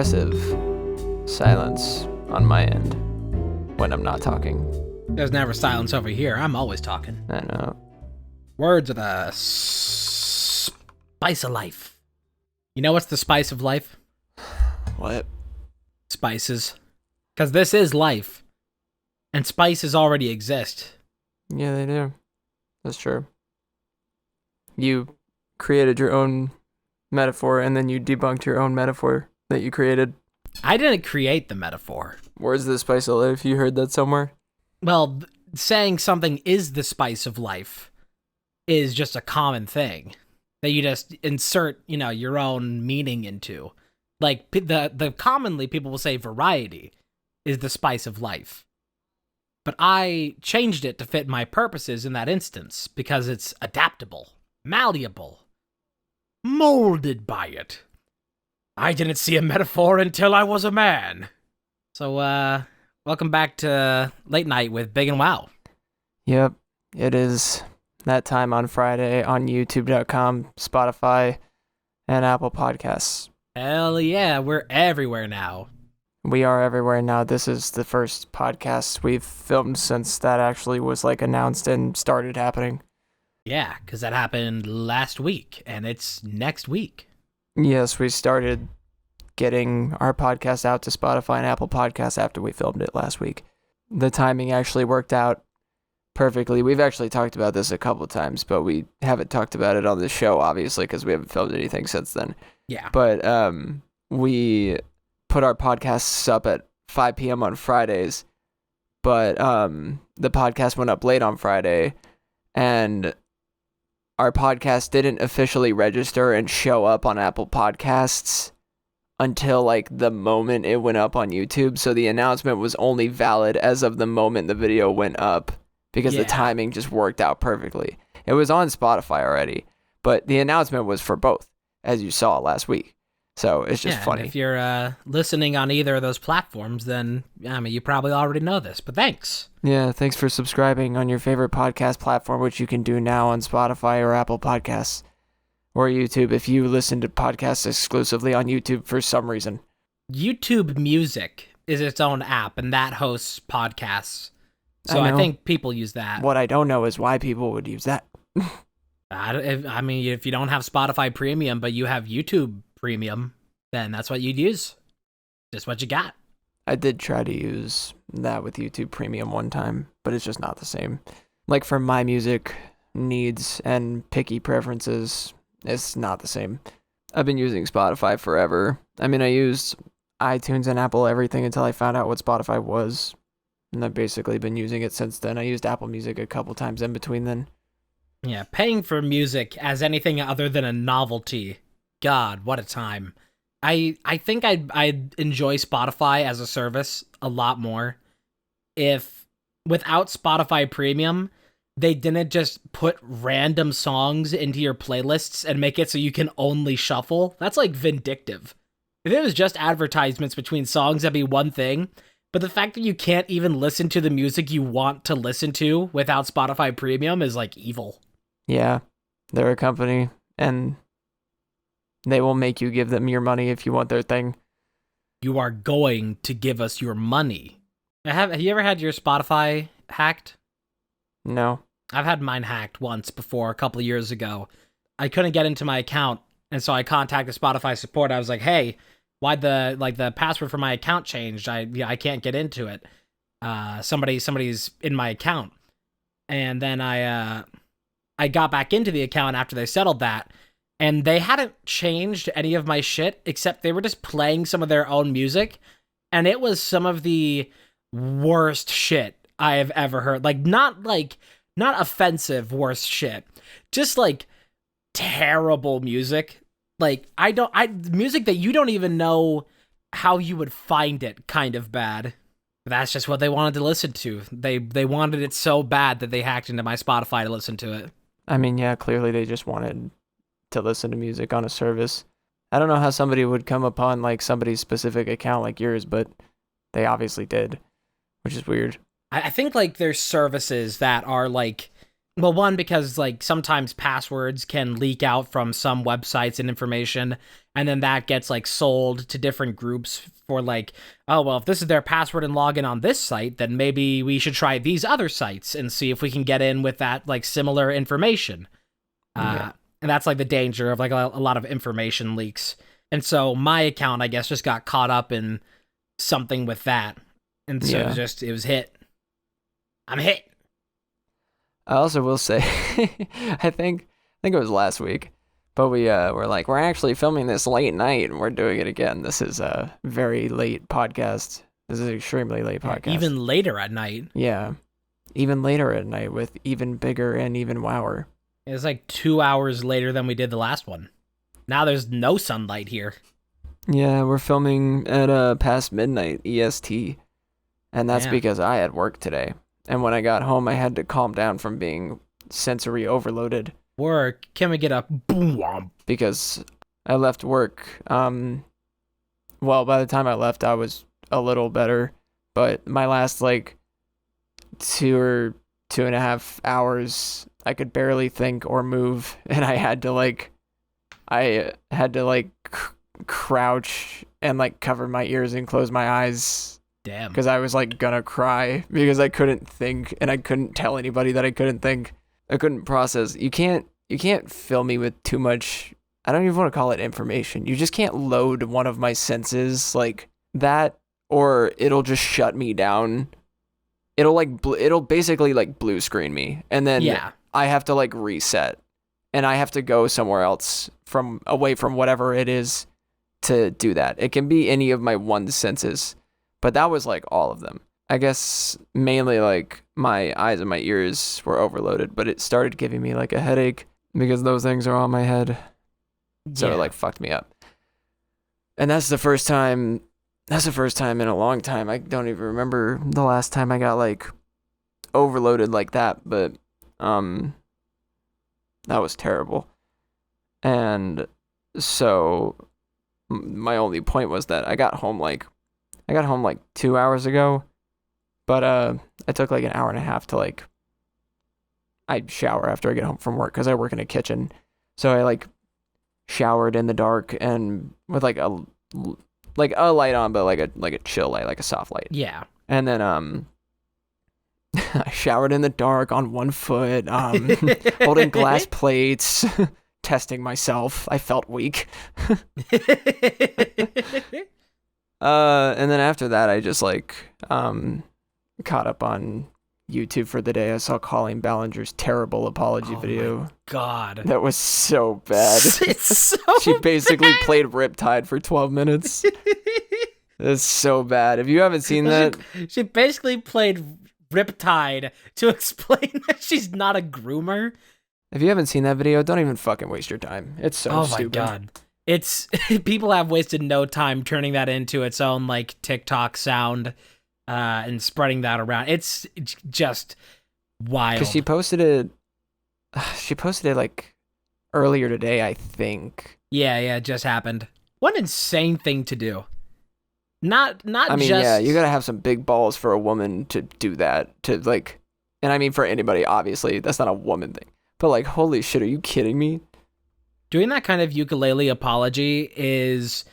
impressive silence on my end when I'm not talking. There's never silence over here. I'm always talking. I know. Words are the spice of life. You know what's the spice of life? What? Spices. Because this is life. And spices already exist. Yeah, they do. That's true. You created your own metaphor, and then you debunked your own metaphor that you created. I didn't create the metaphor. Where's the spice of life? You heard that somewhere? Well, saying something is the spice of life is just a common thing that you just insert, your own meaning into. Like, the commonly people will say variety is the spice of life. But I changed it to fit my purposes in that instance because it's adaptable, malleable, molded by it. I didn't see a metaphor until I was a man. So, welcome back to Late Night with Big and Wow. Yep, it is that time on Friday on YouTube.com, Spotify, and Apple Podcasts. Hell yeah, we're everywhere now. We are everywhere now. This is the first podcast we've filmed since that actually was announced and started happening. Yeah, because that happened last week, and it's next week. Yes, we started getting our podcast out to Spotify and Apple Podcasts after we filmed it last week. The timing actually worked out perfectly. We've actually talked about this a couple of times, but we haven't talked about it on the show, obviously, because we haven't filmed anything since then. Yeah. But we put our podcasts up at 5 p.m. on Fridays, but the podcast went up late on Friday, and our podcast didn't officially register and show up on Apple Podcasts until the moment it went up on YouTube. So the announcement was only valid as of the moment the video went up because the timing just worked out perfectly. It was on Spotify already, but the announcement was for both, as you saw last week. So it's just funny. If you're listening on either of those platforms, then, you probably already know this, but thanks. Yeah, thanks for subscribing on your favorite podcast platform, which you can do now on Spotify or Apple Podcasts or YouTube if you listen to podcasts exclusively on YouTube for some reason. YouTube Music is its own app, and that hosts podcasts. So I think people use that. What I don't know is why people would use that. If you don't have Spotify Premium, but you have YouTube Premium, then that's what you'd use. Just what you got. I did try to use that with YouTube Premium one time, but it's just not the same. For my music needs and picky preferences, it's not the same. I've been using Spotify forever. I used iTunes and Apple everything until I found out what Spotify was, and I've basically been using it since then. I used Apple Music a couple times in between then. Yeah, paying for music as anything other than a novelty. God, what a time. I think I'd enjoy Spotify as a service a lot more if, without Spotify Premium, they didn't just put random songs into your playlists and make it so you can only shuffle. That's vindictive. If it was just advertisements between songs, that'd be one thing. But the fact that you can't even listen to the music you want to listen to without Spotify Premium is evil. Yeah, they're a company, and they will make you give them your money if you want their thing. You are going to give us your money. Have you ever had your Spotify hacked? No. I've had mine hacked once before, a couple of years ago. I couldn't get into my account, and so I contacted Spotify support. I was like, hey, why'd the password for my account changed? I can't get into it. Somebody's in my account. And then I got back into the account after they settled that, and they hadn't changed any of my shit, except they were just playing some of their own music, and it was some of the worst shit I have ever heard. Not offensive worst shit, just terrible music. Music that you don't even know how you would find it kind of bad. That's just what they wanted to listen to. They wanted it so bad that they hacked into my Spotify to listen to it. Yeah, clearly they just wanted to listen to music on a service. I don't know how somebody would come upon somebody's specific account like yours, but they obviously did, which is weird. I think there's services that are Well, one, because like sometimes passwords can leak out from some websites and information, and then that gets like sold to different groups for like, oh well, if this is their password and login on this site, then maybe we should try these other sites and see if we can get in with that like similar information. Yeah. And that's like the danger of like a lot of information leaks. And so my account, I guess, just got caught up in something with that, and so it was hit. I'm hit. I also will say, I think it was last week, but we're actually filming this late night and we're doing it again. This is a very late podcast. This is an extremely late podcast. Even later at night. Yeah. Even later at night with even bigger and even wower. It's like 2 hours later than we did the last one. Now there's no sunlight here. Yeah, we're filming at past midnight EST. And that's because I had work today. And when I got home, I had to calm down from being sensory overloaded. Work? Can we get a boom? Because I left work. Well, by the time I left, I was a little better. But my last, like, 2 or 2.5 hours, I could barely think or move. And I had to, crouch and, like, cover my ears and close my eyes. Damn. Because I was like gonna cry because I couldn't think and I couldn't tell anybody that I couldn't think. I couldn't process. You can't fill me with too much. I don't even want to call it information. You just can't load one of my senses like that, or it'll just shut me down. It'll basically like blue screen me, and then I have to like reset, and I have to go somewhere else away from whatever it is to do that. It can be any of my one senses. But that was like all of them. I guess mainly like my eyes and my ears were overloaded, but it started giving me like a headache because those things are on my head. So it like fucked me up. And that's the first time in a long time. I don't even remember the last time I got like overloaded like that, but that was terrible. And so my only point was that I got home like 2 hours ago, but I took like an hour and a half to like, I shower after I get home from work because I work in a kitchen. So I like showered in the dark and with like a light on, but like a chill light, like a soft light. Yeah. And then I showered in the dark on one foot, holding glass plates, testing myself. I felt weak. And then after that, I just like caught up on YouTube for the day. I saw Colleen Ballinger's terrible apology video. My God, that was so bad. It's so she basically bad. played Riptide for 12 minutes. It's so bad. If you haven't seen that, she basically played Riptide to explain that she's not a groomer. If you haven't seen that video, don't even fucking waste your time. It's so stupid. Oh my God. It's people have wasted no time turning that into its own like TikTok sound and spreading that around. It's just wild. Because she posted it like earlier today, I think. Yeah, it just happened. What an insane thing to do. Not I mean, just... yeah, you gotta have some big balls for a woman to do that. To like, and I mean for anybody, obviously, that's not a woman thing. But like, holy shit, are you kidding me? Doing that kind of ukulele apology is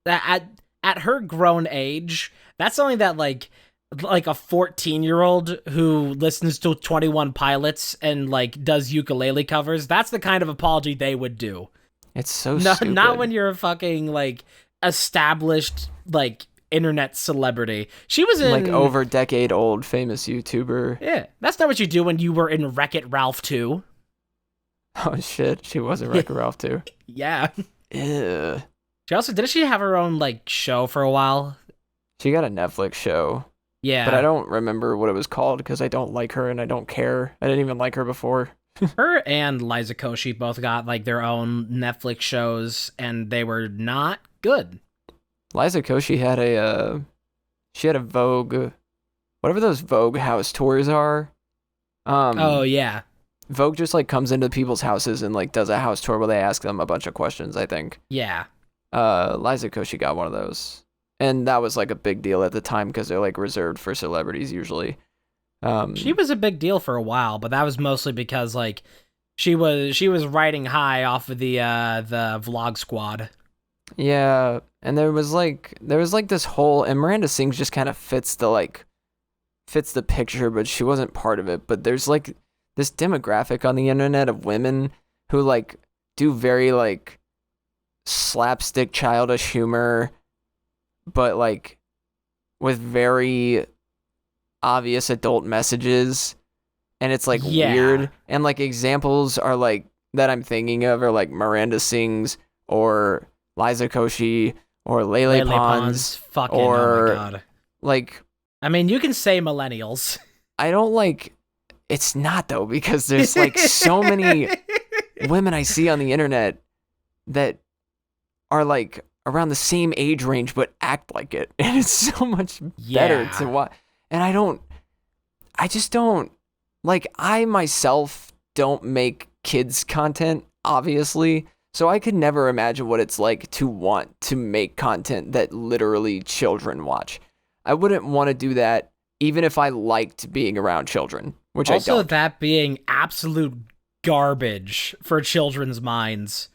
at her grown age. That's something that like a 14-year-old who listens to 21 Pilots and like does ukulele covers. That's the kind of apology they would do. It's so stupid. Not when you're a fucking like established like internet celebrity. She was in like over decade old famous YouTuber. Yeah, that's not what you do when you were in Wreck-It Ralph 2. Oh shit, she was in Wreck-It Ralph too. Yeah. Ew. Didn't she have her own like show for a while? She got a Netflix show. Yeah. But I don't remember what it was called because I don't like her and I don't care. I didn't even like her before. Her and Liza Koshy both got like their own Netflix shows and they were not good. Liza Koshy had a Vogue, whatever those Vogue house tours are. Oh yeah. Vogue just like comes into people's houses and like does a house tour where they ask them a bunch of questions, I think. Yeah. Liza Koshy got one of those. And that was like a big deal at the time because they're like reserved for celebrities usually. She was a big deal for a while, but that was mostly because like she was riding high off of the Vlog Squad. Yeah, and there was like this whole, and Miranda Sings just kind of fits the picture, but she wasn't part of it. But there's like this demographic on the internet of women who like do very like slapstick childish humor, but like with very obvious adult messages, and it's like weird. And like examples are like that I'm thinking of are like Miranda Sings or Liza Koshy or Lele Pons fucking, or oh my God. like, I mean, you can say millennials. I don't like, it's not though, because there's like so many women I see on the internet that are like around the same age range but act like it, and it's so much better to watch. And I just don't, like, I myself don't make kids content, obviously, so I could never imagine what it's like to want to make content that literally children watch. I wouldn't want to do that even if I liked being around children, which also, I don't. that being absolute garbage for children's minds.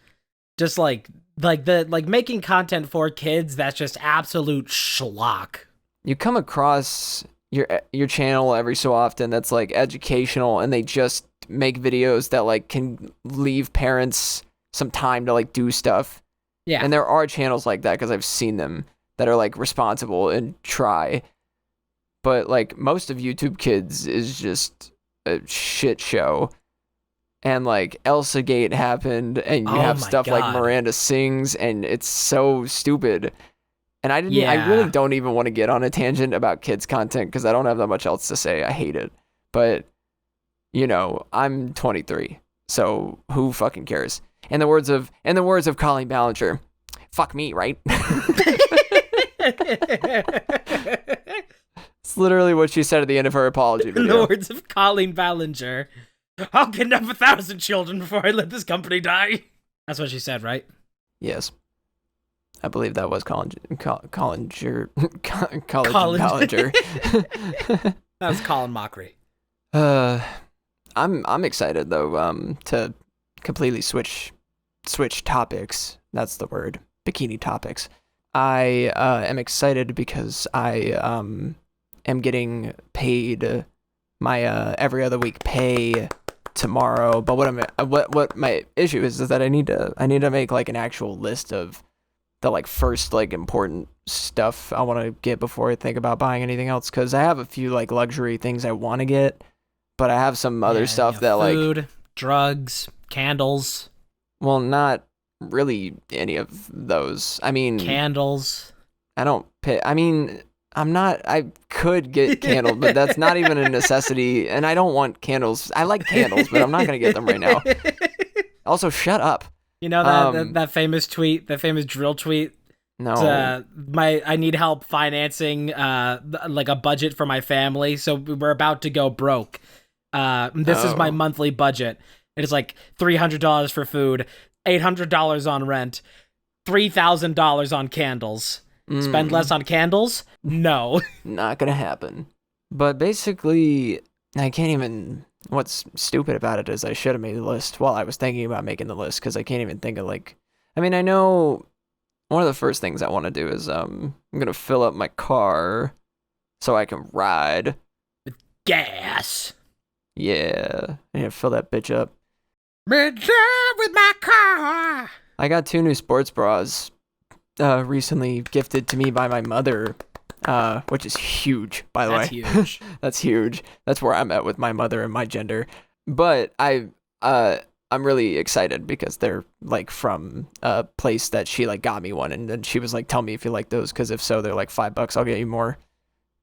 Just like making content for kids, that's just absolute schlock. You come across your channel every so often that's like educational, and they just make videos that like can leave parents some time to like do stuff. Yeah. And there are channels like that because I've seen them that are like responsible and try. But like most of YouTube Kids is just a shit show. And like Elsa Gate happened, and you have stuff like Miranda Sings, and it's so stupid. And I really don't even want to get on a tangent about kids content because I don't have that much else to say. I hate it. But you know, I'm 23, so who fucking cares? In the words of Colleen Ballinger, fuck me, right? It's literally what she said at the end of her apology video. In the words of Colleen Ballinger, I'll kidnap 1,000 children before I let this company die. That's what she said, right? Yes. I believe that was Collinger. Ballinger. That was Colin Mockery. I'm excited though, to completely switch topics. That's the word. Bikini topics. I am excited because I am getting paid my every other week pay tomorrow. But what my issue is that I need to make like an actual list of the like first like important stuff I want to get before I think about buying anything else, because I have a few like luxury things I want to get, but I have some other stuff that like food, drugs, candles. Well, not really any of those. I mean, candles. I don't pay. I mean, I could get candles, but that's not even a necessity, and I don't want candles. I like candles, but I'm not going to get them right now. Also, shut up. You know that famous tweet, that famous drill tweet? No. I need help financing like a budget for my family, so we're about to go broke. This is my monthly budget. It is like $300 for food, $800 on rent, $3,000 on candles. Spend less on candles? No. Not gonna happen. But basically, I can't even... What's stupid about it is I should have made the list while I was thinking about making the list, because I can't even think of like... I mean, I know one of the first things I want to do is I'm gonna fill up my car so I can ride. With gas. Yeah. I need to fill that bitch up. With my car. I got 2 new sports bras recently gifted to me by my mother, which is huge, by the way. That's huge. That's huge. That's where I'm at with my mother and my gender. But I'm really excited because they're like from a place that she like got me one, and then she was like, "Tell me if you like those, because if so, they're like $5. I'll get you more."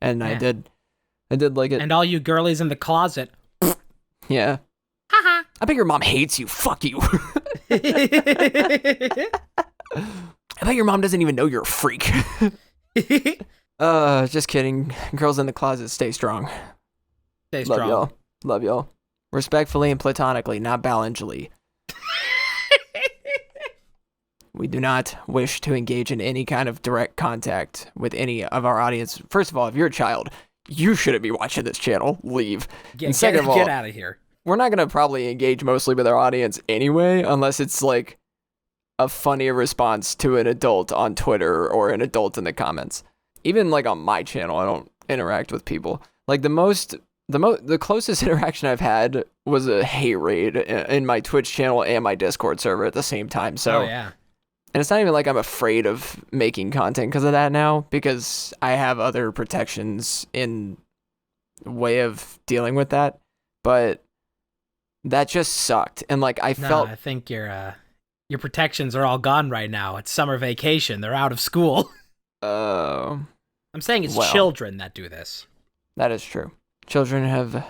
And yeah. I did like it. And all you girlies in the closet. Yeah. Haha. I bet your mom hates you. Fuck you. I bet your mom doesn't even know you're a freak. Just kidding. Girls in the closet, stay strong. Stay strong. Love y'all. Love y'all. Respectfully and platonically, not ballingly. We do not wish to engage in any kind of direct contact with any of our audience. First of all, if you're a child, you shouldn't be watching this channel. Leave. And Get of all, out of here. we're not going to probably engage mostly with our audience anyway, unless it's like a funny response to an adult on Twitter or an adult in the comments. Even like on my channel, I don't interact with people. Like the closest interaction I've had was a hate raid in my Twitch channel and my Discord server at the same time. So, yeah. And it's not even like I'm afraid of making content because of that now, because I have other protections in way of dealing with that. But that just sucked. And like I think your protections are all gone right now. It's summer vacation. They're out of school. I'm saying it's children that do this. That is true. Children have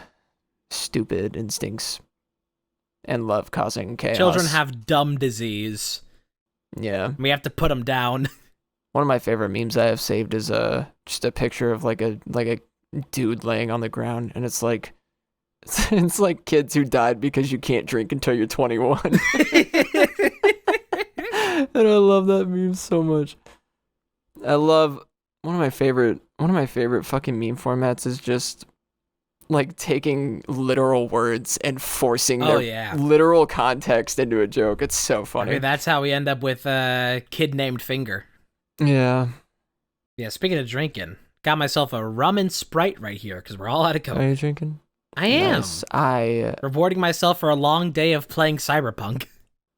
stupid instincts and love causing chaos. Children have dumb disease. Yeah. We have to put them down. One of my favorite memes I have saved is just a picture of like a dude laying on the ground, and it's like kids who died because you can't drink until you're 21. And I love that meme so much. I love one of my favorite fucking meme formats is just like taking literal words and forcing their literal context into a joke. It's so funny. I mean, that's how we end up with a kid named Finger. Yeah. Yeah, speaking of drinking, got myself a rum and Sprite right here because we're all out of Coke. Are you drinking? I am. Nice. Rewarding myself for a long day of playing Cyberpunk.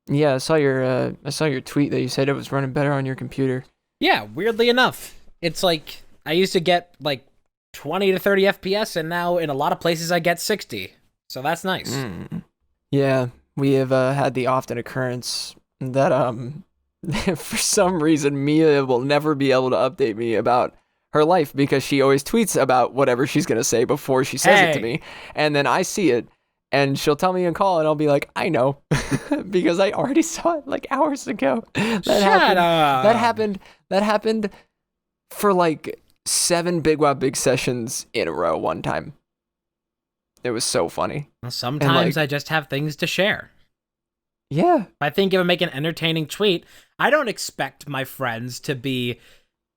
Yeah, I saw your tweet that you said it was running better on your computer. Yeah, weirdly enough. It's like I used to get like 20 to 30 FPS, and now in a lot of places I get 60. So that's nice. Yeah, we have had the often occurrence that for some reason Mia will never be able to update me about her life because she always tweets about whatever she's going to say before she says it to me. And then I see it and she'll tell me and call and I'll be like, I know, because I already saw it like hours ago. Shut up. That happened for like 7 BigWowBig sessions in a row one time. It was so funny. Well, sometimes I just have things to share. Yeah. If I think it would make an entertaining tweet, I don't expect my friends to be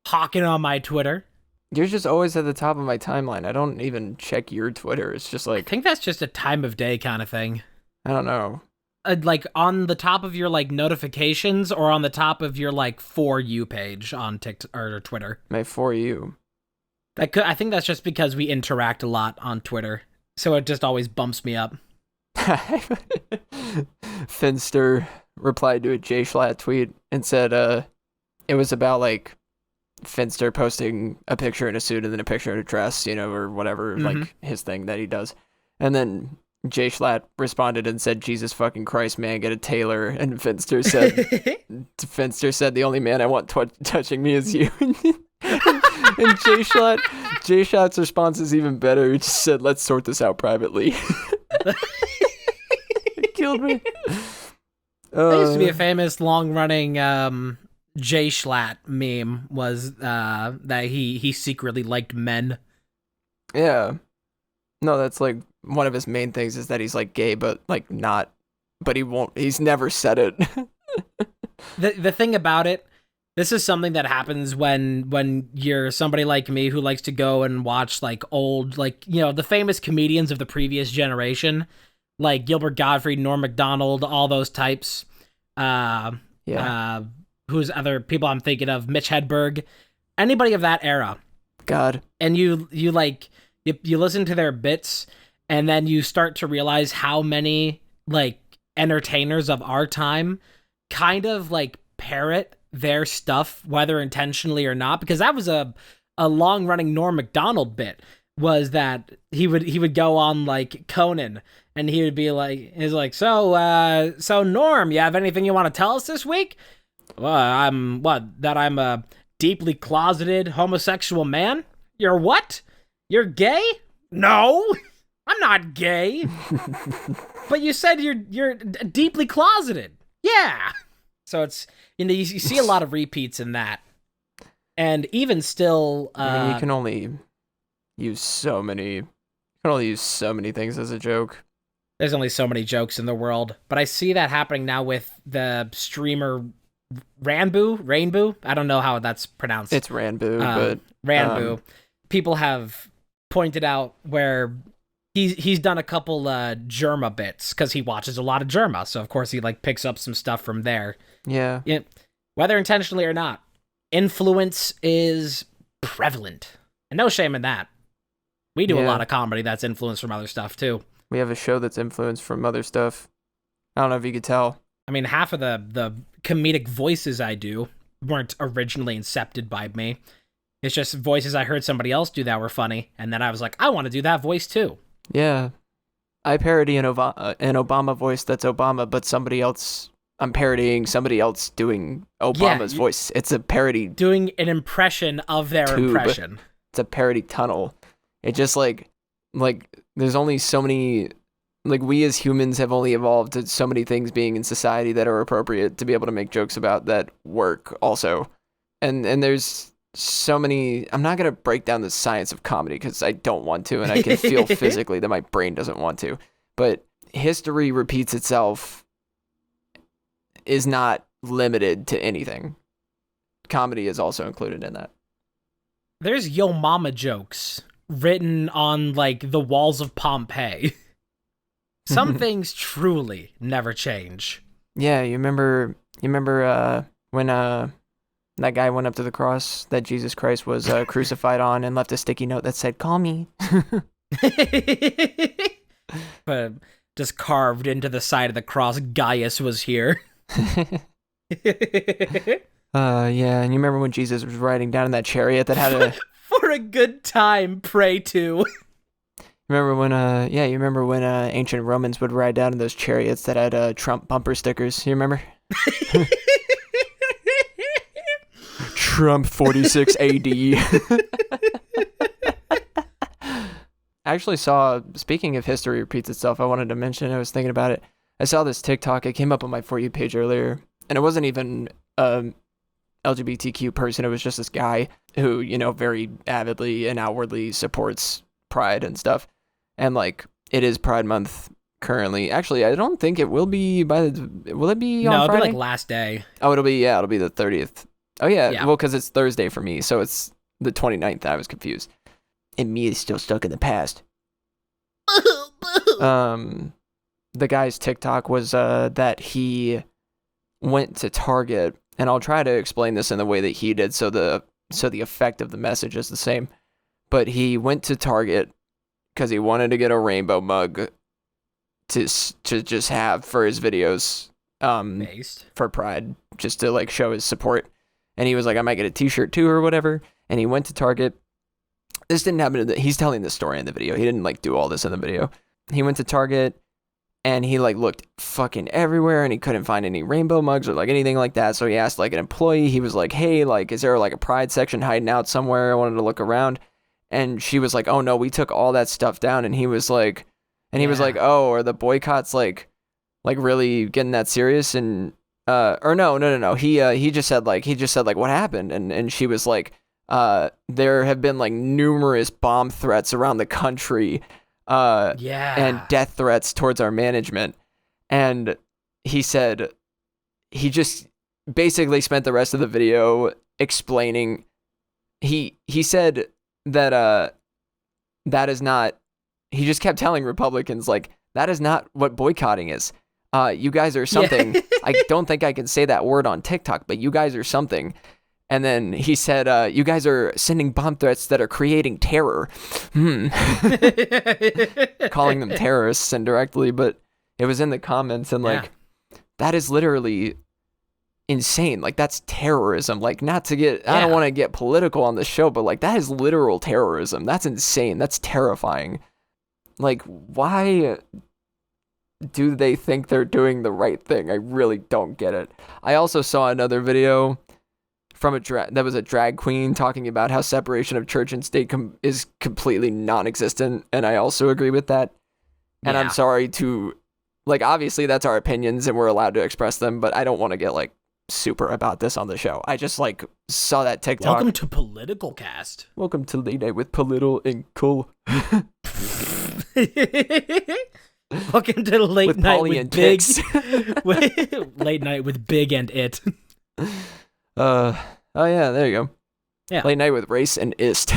hawking on my Twitter. You're just always at the top of my timeline. I don't even check your Twitter. It's just like... I think that's just a time of day kind of thing. I don't know. Like on the top of your like notifications or on the top of your like For You page on TikTok or Twitter? My For You. I think that's just because we interact a lot on Twitter. So it just always bumps me up. Finster replied to a Jay Schlatt tweet and said it was about like Finster posting a picture in a suit and then a picture in a dress, or whatever, like his thing that he does. And then Jay Schlatt responded and said, Jesus fucking Christ, man, get a tailor. And Finster said, the only man I want touching me is you. And Jay Schlatt's response is even better. He just said, let's sort this out privately. It killed me. There used to be a famous long-running Jay Schlatt meme was that he secretly liked men. Yeah. No, that's like one of his main things is that he's like gay, but like not, but he's never said it. The thing about it, this is something that happens when you're somebody like me who likes to go and watch like old, like, the famous comedians of the previous generation, like Gilbert Gottfried, Norm Macdonald, all those types. Who's other people I'm thinking of? Mitch Hedberg, anybody of that era. God. And you listen to their bits, and then you start to realize how many like entertainers of our time kind of like parrot their stuff, whether intentionally or not, because that was a long-running Norm Macdonald bit, was that he would go on like Conan and he would be like, so Norm, you have anything you want to tell us this week? Well, I'm a deeply closeted homosexual man. You're what? You're gay? No, I'm not gay. But you said you're deeply closeted. Yeah. So it's, you see a lot of repeats in that. And even still, I mean, you can only use so many things as a joke. There's only so many jokes in the world, but I see that happening now with the streamer Rainbow. I don't know how that's pronounced. It's Ranboo, but Ranboo. People have pointed out where he's done a couple Germa bits because he watches a lot of Germa, so of course he like picks up some stuff from there. Yeah. Whether intentionally or not, influence is prevalent, and no shame in that. We do a lot of comedy that's influenced from other stuff too. We have a show that's influenced from other stuff. I don't know if you could tell. I mean, half of the comedic voices I do weren't originally incepted by me. It's just voices I heard somebody else do that were funny, and then I was like, I want to do that voice too. Yeah. I parody an Obama voice that's Obama, but somebody else... I'm parodying somebody else doing Obama's voice. It's a parody. Doing an impression of their impression. It's a parody tunnel. It just like there's only so many... Like, we as humans have only evolved to so many things being in society that are appropriate to be able to make jokes about that work also. And there's so many... I'm not going to break down the science of comedy because I don't want to, and I can feel physically that my brain doesn't want to. But history repeats itself is not limited to anything. Comedy is also included in that. There's yo mama jokes written on, like, the walls of Pompeii. Some things truly never change. Yeah, you remember when that guy went up to the cross that Jesus Christ was crucified on and left a sticky note that said, "Call me." But just carved into the side of the cross, Gaius was here. Yeah, and you remember when Jesus was riding down in that chariot that had a... For a good time, pray to. You remember when ancient Romans would ride down in those chariots that had Trump bumper stickers? You remember? Trump 46 AD. I actually saw, speaking of history repeats itself, I wanted to mention, I was thinking about it. I saw this TikTok, it came up on my For You page earlier, and it wasn't even LGBTQ person, it was just this guy who, very avidly and outwardly supports Pride and stuff. And like, it is Pride Month currently. Actually, I don't think it will be will it be on Friday? No, it'll be like last day. Oh, it'll be the 30th. Oh yeah. Well, because it's Thursday for me, so it's the 29th. I was confused. And me is still stuck in the past. The guy's TikTok was that he went to Target, and I'll try to explain this in the way that he did, so the effect of the message is the same. But he went to Target because he wanted to get a rainbow mug to just have for his videos, for Pride, just to like show his support. And he was like, I might get a t-shirt too or whatever. And he went to Target. This didn't happen. He's telling the story in the video. He didn't like do all this in the video. He went to Target and he like looked fucking everywhere and he couldn't find any rainbow mugs or like anything like that. So he asked like an employee. He was like, hey, like, is there like a Pride section hiding out somewhere? I wanted to look around. And she was like, oh no, we took all that stuff down. And he was like, oh, are the boycotts like really getting that serious? And or no. He just said like what happened? And she was like, there have been like numerous bomb threats around the country, and death threats towards our management. And he said he just basically spent the rest of the video explaining. He said that that is not. He just kept telling Republicans like that is not what boycotting is. You guys are something. Yeah. I don't think I can say that word on TikTok, but you guys are something. And then he said, you guys are sending bomb threats that are creating terror. Calling them terrorists indirectly, but it was in the comments. And like, that is literally insane. Like, that's terrorism. Like, not to get, I don't want to get political on the show, but like, that is literal terrorism. That's insane. That's terrifying. Like, why do they think they're doing the right thing? I really don't get it. I also saw another video from that was a drag queen talking about how separation of church and state is completely non-existent, and I also agree with that. And I'm sorry to, like, obviously that's our opinions and we're allowed to express them, but I don't want to get like super about this on the show. I just like saw that TikTok. Welcome to Political Cast. Welcome to Late Night with Political and Cool. Welcome to Late Night with Big. Late Night with Big and It. Oh yeah, there you go. Yeah. Late Night with Race and Ist.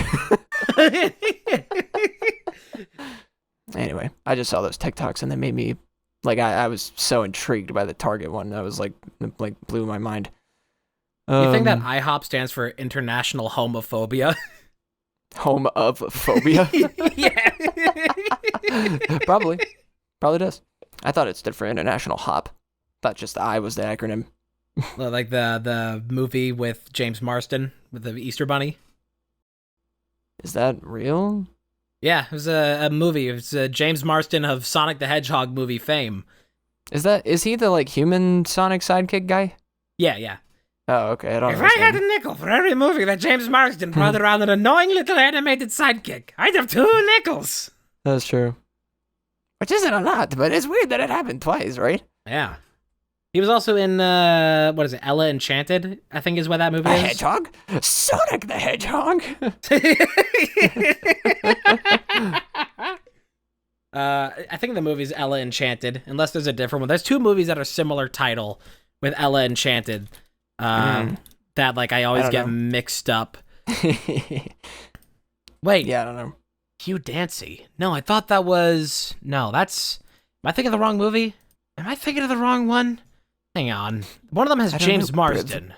Anyway, I just saw those TikToks and they made me like I was so intrigued by the Target one. That was like blew my mind. You think that IHOP stands for International Homophobia? Home of phobia? Yeah. Probably does. I thought it stood for International Hop. Thought just the I was the acronym. Like the movie with James Marsden with the Easter Bunny. Is that real? Yeah, it was a movie. It was James Marsden of Sonic the Hedgehog movie fame. Is he the like human Sonic sidekick guy? Yeah. Oh, okay. I don't If know. I had a nickel for every movie that James Marsden brought around an annoying little animated sidekick, I'd have 2 nickels. That's true. Which isn't a lot, but it's weird that it happened twice, right? Yeah. He was also in, what is it, Ella Enchanted, I think is what that movie is. Hedgehog? Sonic the Hedgehog? I think the movie's Ella Enchanted, unless there's a different one. There's 2 movies that are similar title with Ella Enchanted that, like, I always get mixed up. Wait. Yeah, I don't know. Hugh Dancy. No, I thought that was... No, that's... Am I thinking of the wrong movie? Am I thinking of the wrong one? Hang on. One of them has James Marsden.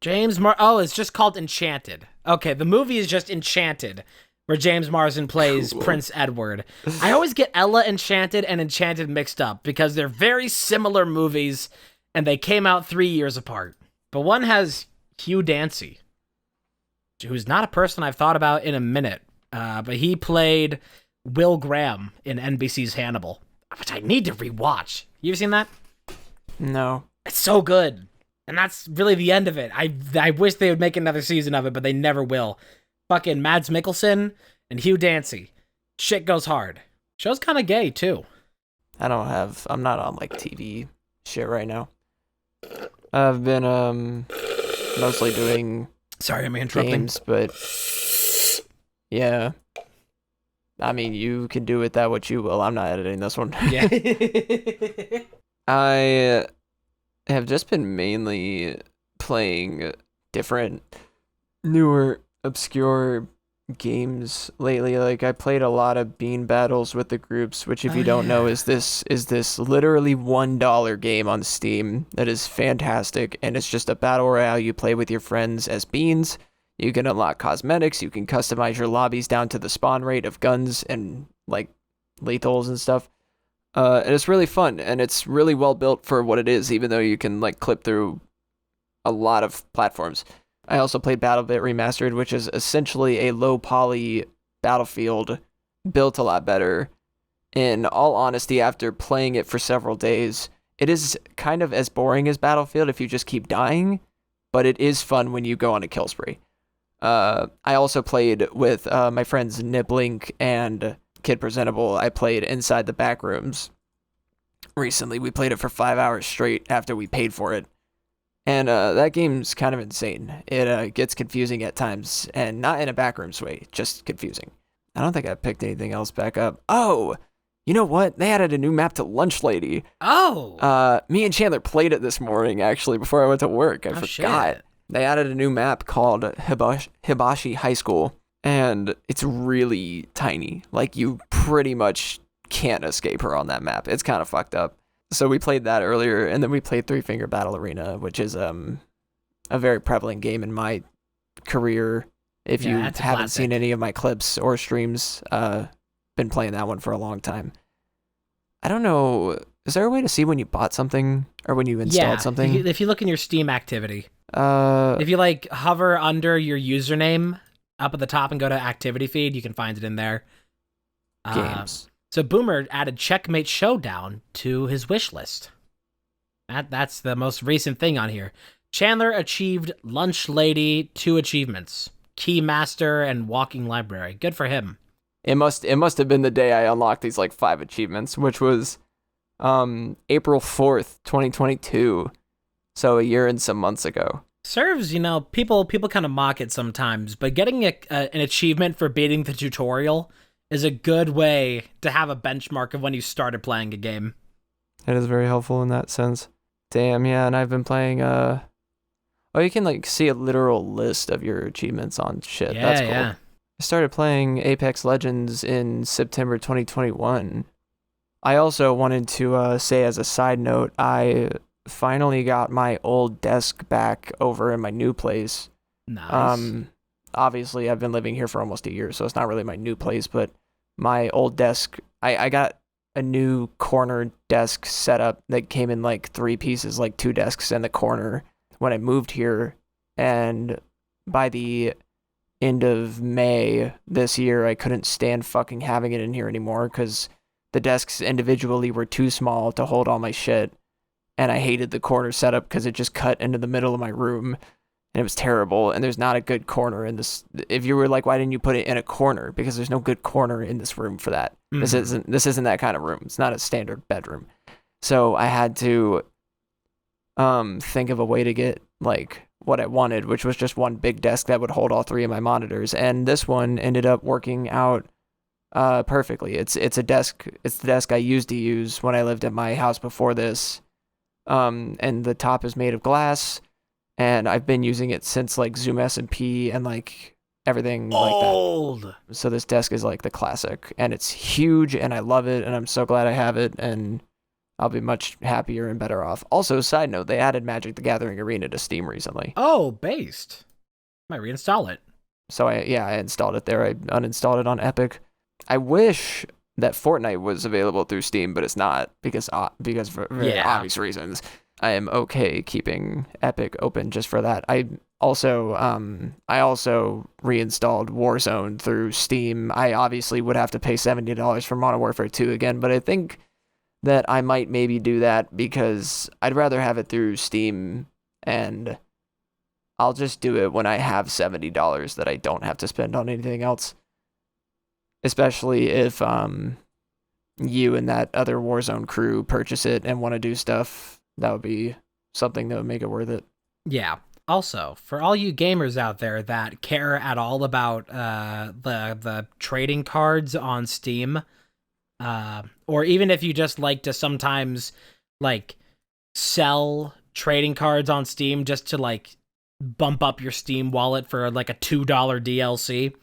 Oh, it's just called Enchanted. Okay, the movie is just Enchanted, where James Marsden plays Prince Edward. I always get Ella Enchanted and Enchanted mixed up because they're very similar movies, and they came out 3 years apart. But one has Hugh Dancy, who's not a person I've thought about in a minute, but he played Will Graham in NBC's Hannibal, which I need to rewatch. You ever seen that? No. It's so good. And that's really the end of it. I wish they would make another season of it, but they never will. Fucking Mads Mikkelsen and Hugh Dancy. Shit goes hard. Show's kind of gay, too. I'm not on, like, TV shit right now. I've been, mostly doing... Sorry, I'm interrupting. Games, but... Yeah. I mean, you can do with that what you will. I'm not editing this one. Yeah. I have just been mainly playing different, newer, obscure games lately. Like, I played a lot of Bean Battles with the groups, which, if you don't know, is this literally $1 game on Steam that is fantastic, and it's just a battle royale you play with your friends as beans. You can unlock cosmetics, you can customize your lobbies down to the spawn rate of guns and, like, lethals and stuff. And it's really fun, and it's really well built for what it is, even though you can, like, clip through a lot of platforms. I also played BattleBit Remastered, which is essentially a low-poly Battlefield built a lot better. In all honesty, after playing it for several days, it is kind of as boring as Battlefield if you just keep dying, but it is fun when you go on a kill spree. I also played with my friends Niblink and Kid Presentable. I played Inside the Backrooms recently. We played it for 5 hours straight after we paid for it. And that game's kind of insane. It gets confusing at times, and not in a backrooms way, just confusing. I don't think I picked anything else back up. Oh, you know what? They added a new map to Lunch Lady. Oh! Me and Chandler played it this morning, actually, before I went to work. I forgot. Shit. They added a new map called Hibashi High School, and it's really tiny. Like, you pretty much can't escape her on that map. It's kind of fucked up. So we played that earlier, and then we played Three Finger Battle Arena, which is a very prevalent game in my career. If you haven't seen any of my clips or streams, been playing that one for a long time. I don't know, is there a way to see when you bought something or when you installed something? If you look in your Steam activity, Uh, if you like hover under your username up at the top and go to activity feed, you can find it in there. games. So Boomer added Checkmate Showdown to his wish list. That's the most recent thing on here. Chandler achieved Lunch Lady 2 achievements: Key Master and Walking Library. Good for him. It must have been the day I unlocked these like 5 achievements, which was April 4th, 2022. So a year and some months ago. Serves, people kind of mock it sometimes, but getting an achievement for beating the tutorial is a good way to have a benchmark of when you started playing a game. It is very helpful in that sense. Damn, yeah, and I've been playing, you can, like, see a literal list of your achievements on shit. Yeah, That's cool. yeah. I started playing Apex Legends in September 2021. I also wanted to say as a side note, I finally got my old desk back over in my new place. Nice. Obviously, I've been living here for almost a year, so it's not really my new place, but my old desk, I got a new corner desk setup that came in like 3 pieces, like 2 desks in the corner when I moved here. And by the end of May this year, I couldn't stand fucking having it in here anymore because the desks individually were too small to hold all my shit. And I hated the corner setup because it just cut into the middle of my room and it was terrible. And there's not a good corner in this. If you were like, why didn't you put it in a corner? Because there's no good corner in this room for that. This isn't that kind of room. It's not a standard bedroom. So I had to think of a way to get like what I wanted, which was just one big desk that would hold all 3 of my monitors. And this one ended up working out perfectly. It's a desk. It's the desk I used to use when I lived at my house before this. And the top is made of glass, and I've been using it since like Zoom SMP and like everything like that. So this desk is like the classic, and it's huge, and I love it, and I'm so glad I have it, and I'll be much happier and better off. Also, side note, they added Magic the Gathering Arena to Steam recently. Oh, based. Might reinstall it. So I installed it there. I uninstalled it on Epic. I wish that Fortnite was available through Steam, but it's not because for very obvious reasons. I am okay keeping Epic open just for that. I also reinstalled Warzone through Steam. I obviously would have to pay $70 for Modern Warfare 2 again, but I think that I might maybe do that because I'd rather have it through Steam, and I'll just do it when I have $70 that I don't have to spend on anything else. Especially if you and that other Warzone crew purchase it and want to do stuff, that would be something that would make it worth it. Yeah. Also, for all you gamers out there that care at all about the trading cards on Steam, or even if you just like to sometimes like sell trading cards on Steam just to like bump up your Steam wallet for like a $2 DLC.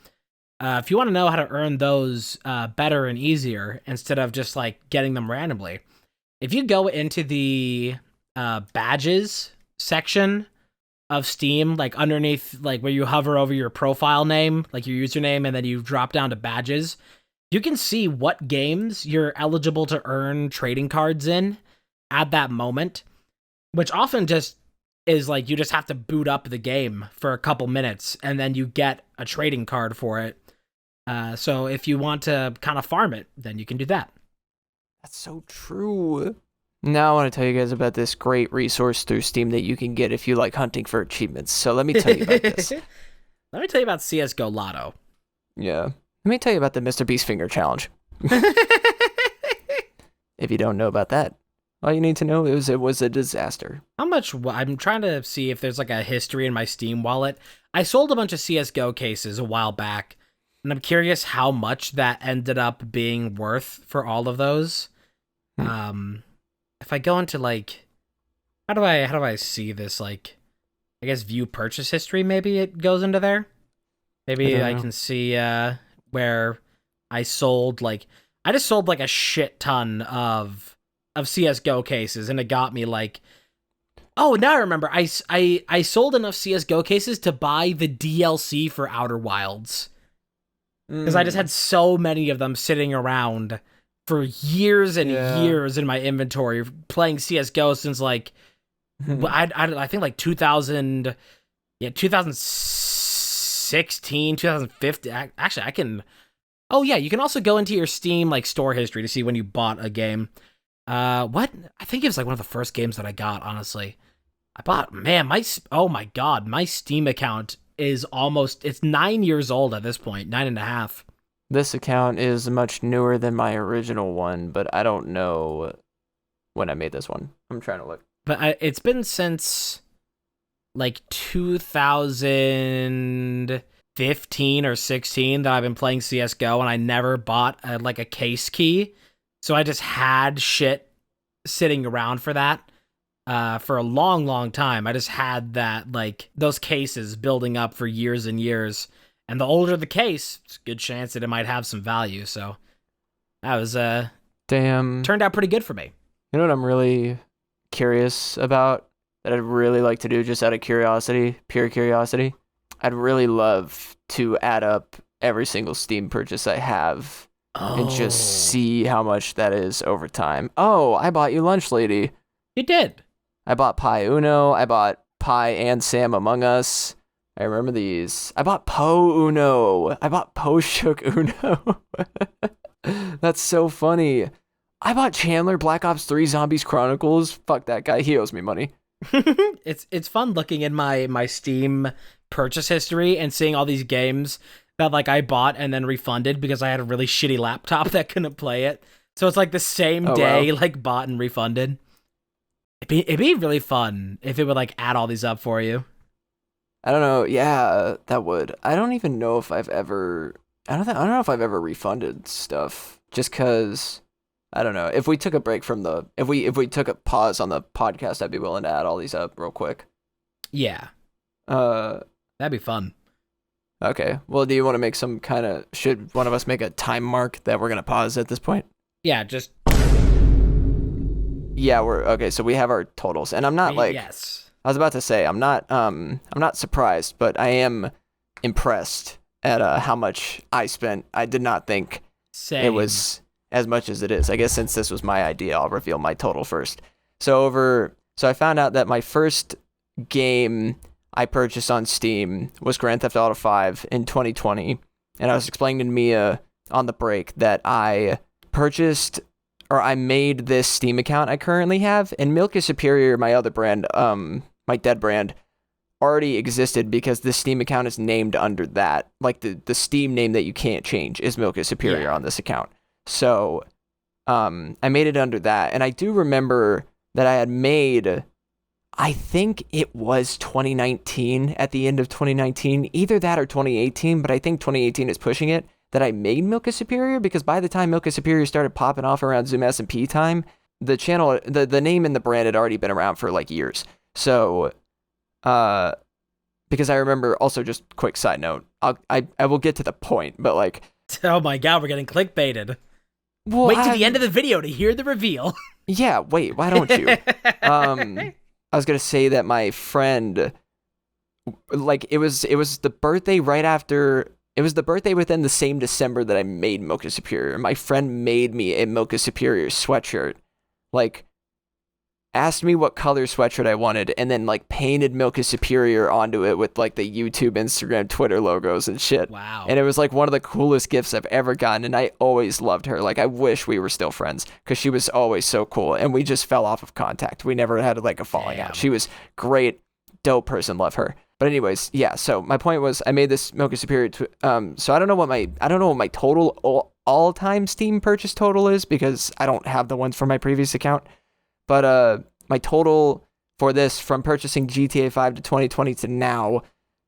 If you want to know how to earn those better and easier instead of just like getting them randomly, if you go into the badges section of Steam, like underneath, like where you hover over your profile name, like your username, and then you drop down to badges, you can see what games you're eligible to earn trading cards in at that moment, which often just is like you just have to boot up the game for a couple minutes and then you get a trading card for it. So if you want to kind of farm it, then you can do that. That's so true. Now I want to tell you guys about this great resource through Steam that you can get if you like hunting for achievements. So let me tell you about this. Let me tell you about CSGO Lotto. Yeah. Let me tell you about the Mr. Beast Finger Challenge. If you don't know about that, all you need to know is it was a disaster. How much? I'm trying to see if there's like a history in my Steam wallet. I sold a bunch of CSGO cases a while back, and I'm curious how much that ended up being worth for all of those. If I go into like, how do I see this? Like, I guess view purchase history. Maybe it goes into there. Maybe I can see where I sold like I just sold like a shit ton of CSGO cases, and it got me like, oh, now I remember. I sold enough CSGO cases to buy the DLC for Outer Wilds. Because I just had so many of them sitting around for years and years in my inventory, playing CSGO since like, I think like 2016, 2015. Actually, I can. Oh yeah, you can also go into your Steam like store history to see when you bought a game. What? I think it was like one of the first games that I got. Honestly, I bought. Man, oh my god, my Steam account is it's 9 years old at this point, 9.5. This account is much newer than my original one, but I don't know when I made this one. I'm trying to look. But it's been since like 2015 or 16 that I've been playing CSGO, and I never bought like a case key. So I just had shit sitting around for that. For a long, long time. I just had that, like, those cases building up for years and years. And the older the case, it's a good chance that it might have some value. So that was Damn. turned out pretty good for me. You know what I'm really curious about that I'd really like to do just out of curiosity, pure curiosity? I'd really love to add up every single Steam purchase I have and just see how much that is over time. Oh, I bought you lunch, lady. You did. I bought Pi Uno. I bought Pi and Sam Among Us. I remember these. I bought Po Uno. I bought Po Shook Uno. That's so funny. I bought Chandler Black Ops 3 Zombies Chronicles. Fuck that guy. He owes me money. It's fun looking in my Steam purchase history and seeing all these games that like I bought and then refunded because I had a really shitty laptop that couldn't play it. So it's like the same day, like bought and refunded. It'd be really fun if it would like add all these up for you. I don't know. Yeah, that would. I don't even know if I've ever. I don't know if I've ever refunded stuff. Just cause I don't know. If we took a break from the, if we took a pause on the podcast, I'd be willing to add all these up real quick. Yeah. That'd be fun. Okay. Well, do you want to make some kind of? Should one of us make a time mark that we're gonna pause at this point? Yeah. Just. Yeah, we're okay. So we have our totals, and I'm not like. Yes. I was about to say I'm not surprised, but I am impressed at how much I spent. I did not think Same. it was as much as it is. I guess since this was my idea, I'll reveal my total first. So I found out that my first game I purchased on Steam was Grand Theft Auto 5 in 2020, and I was explaining to Mia on the break that I purchased or I made this Steam account I currently have, and Milk is Superior, my other brand, my dead brand, already existed because this Steam account is named under that. Like the Steam name that you can't change is Milk is Superior on this account. So I made it under that. And I do remember that I had made, I think it was 2019, at the end of 2019, either that or 2018, but I think 2018 is pushing it, that I made Milk is Superior, because by the time Milk is Superior started popping off around Zoom S&P time, the channel, the name and the brand had already been around for like years. So, because I remember also, just quick side note, I will get to the point, but like, oh my god, we're getting clickbaited. Well, wait to the end of the video to hear the reveal. Yeah, wait, why don't you? I was gonna say that my friend, like, it was the birthday right after. It was the birthday within the same December that I made Milk is Superior. My friend made me a Milk is Superior sweatshirt, like, asked me what color sweatshirt I wanted, and then like painted Milk is Superior onto it with like the YouTube, Instagram, Twitter logos and shit. Wow. And it was like one of the coolest gifts I've ever gotten, and I always loved her. Like, I wish we were still friends because she was always so cool, and we just fell off of contact. We never had like a falling out. She was great, dope person, love her. But anyways, yeah, so my point was I made this Milk is Superior so I don't know what my total all-time Steam purchase total is, because I don't have the ones from my previous account. But my total for this, from purchasing GTA 5 to 2020 to now,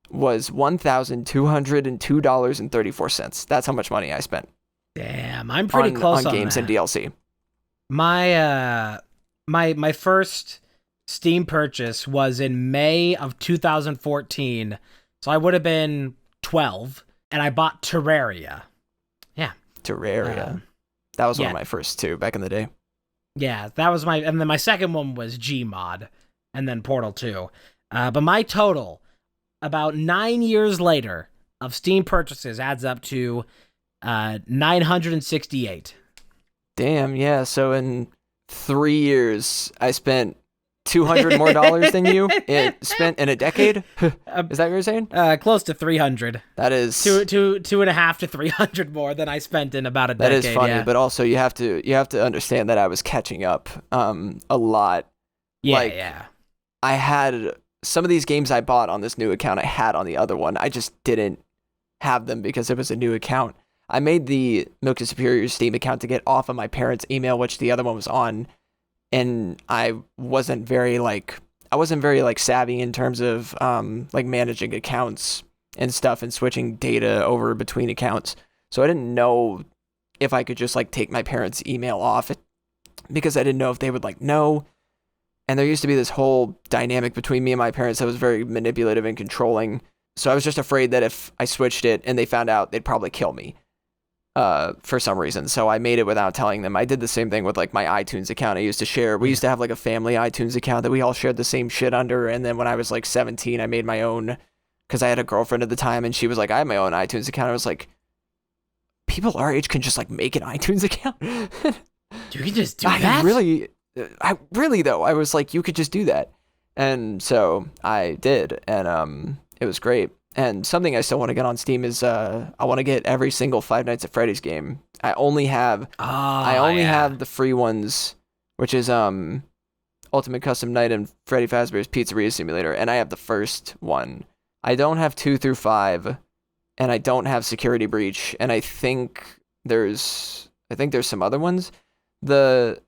was $1,202.34. That's how much money I spent. Damn, I'm pretty close on games that. and DLC. My my first Steam purchase was in May of 2014, so I would have been 12, and I bought Terraria. Yeah, Terraria. That was one of my first two back in the day. Yeah, that was and then my second one was Gmod, and then Portal 2. But my total, about 9 years later, of Steam purchases adds up to 968. Damn, yeah. So in 3 years, I spent $200 more than you spent in a decade. Is that what you're saying? Close to 300. That is two and a half to 300 more than I spent in about a decade. That is funny, but also you have to understand that I was catching up a lot. Yeah. I had some of these games I bought on this new account I had on the other one. I just didn't have them because it was a new account. I made the Milk is Superior Steam account to get off of my parents' email, which the other one was on. And I wasn't very savvy in terms of like managing accounts and stuff and switching data over between accounts. So I didn't know if I could just like take my parents' email off because I didn't know if they would like know. And there used to be this whole dynamic between me and my parents that was very manipulative and controlling. So I was just afraid that if I switched it and they found out, they'd probably kill me for some reason. So I made it without telling them. I did the same thing with like my iTunes account I used to share. We used to have like a family iTunes account that we all shared the same shit under. And then when I was like 17, I made my own because I had a girlfriend at the time and she was like, I have my own iTunes account. I was like, people our age can just like make an iTunes account. You can just do that? I really though, I was like, you could just do that. And so I did. And it was great. And something I still want to get on Steam is I want to get every single Five Nights at Freddy's game. I only have have the free ones, which is Ultimate Custom Night and Freddy Fazbear's Pizzeria Simulator, and I have the first one. I don't have 2 through 5, and I don't have Security Breach, and I think there's some other ones. The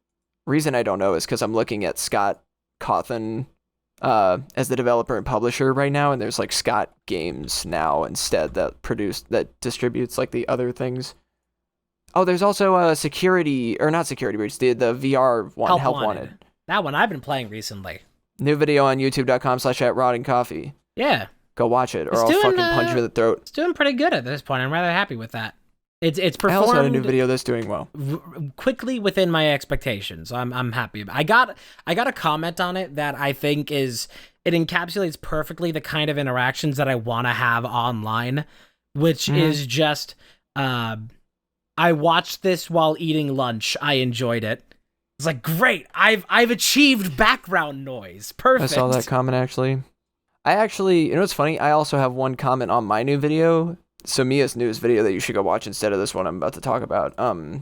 reason I don't know is because I'm looking at Scott Cawthon as the developer and publisher right now, and there's like Scott Games now instead that distributes like the other things. Oh, there's also not Security Breach, the VR one, Help Wanted. That one I've been playing recently. New video on youtube.com/@rottingcoffee. Yeah. Go watch it, or I'll fucking punch you in the throat. It's doing pretty good at this point. I'm rather happy with that. It's performed. I also had a new video that's doing well. Quickly within my expectations. I'm happy. I got a comment on it that I think it encapsulates perfectly the kind of interactions that I want to have online, which is just I watched this while eating lunch. I enjoyed it. It's like, great. I've achieved background noise. Perfect. I saw that comment actually. You know what's funny? I also have one comment on my new video. So Mia's newest video that you should go watch instead of this one I'm about to talk about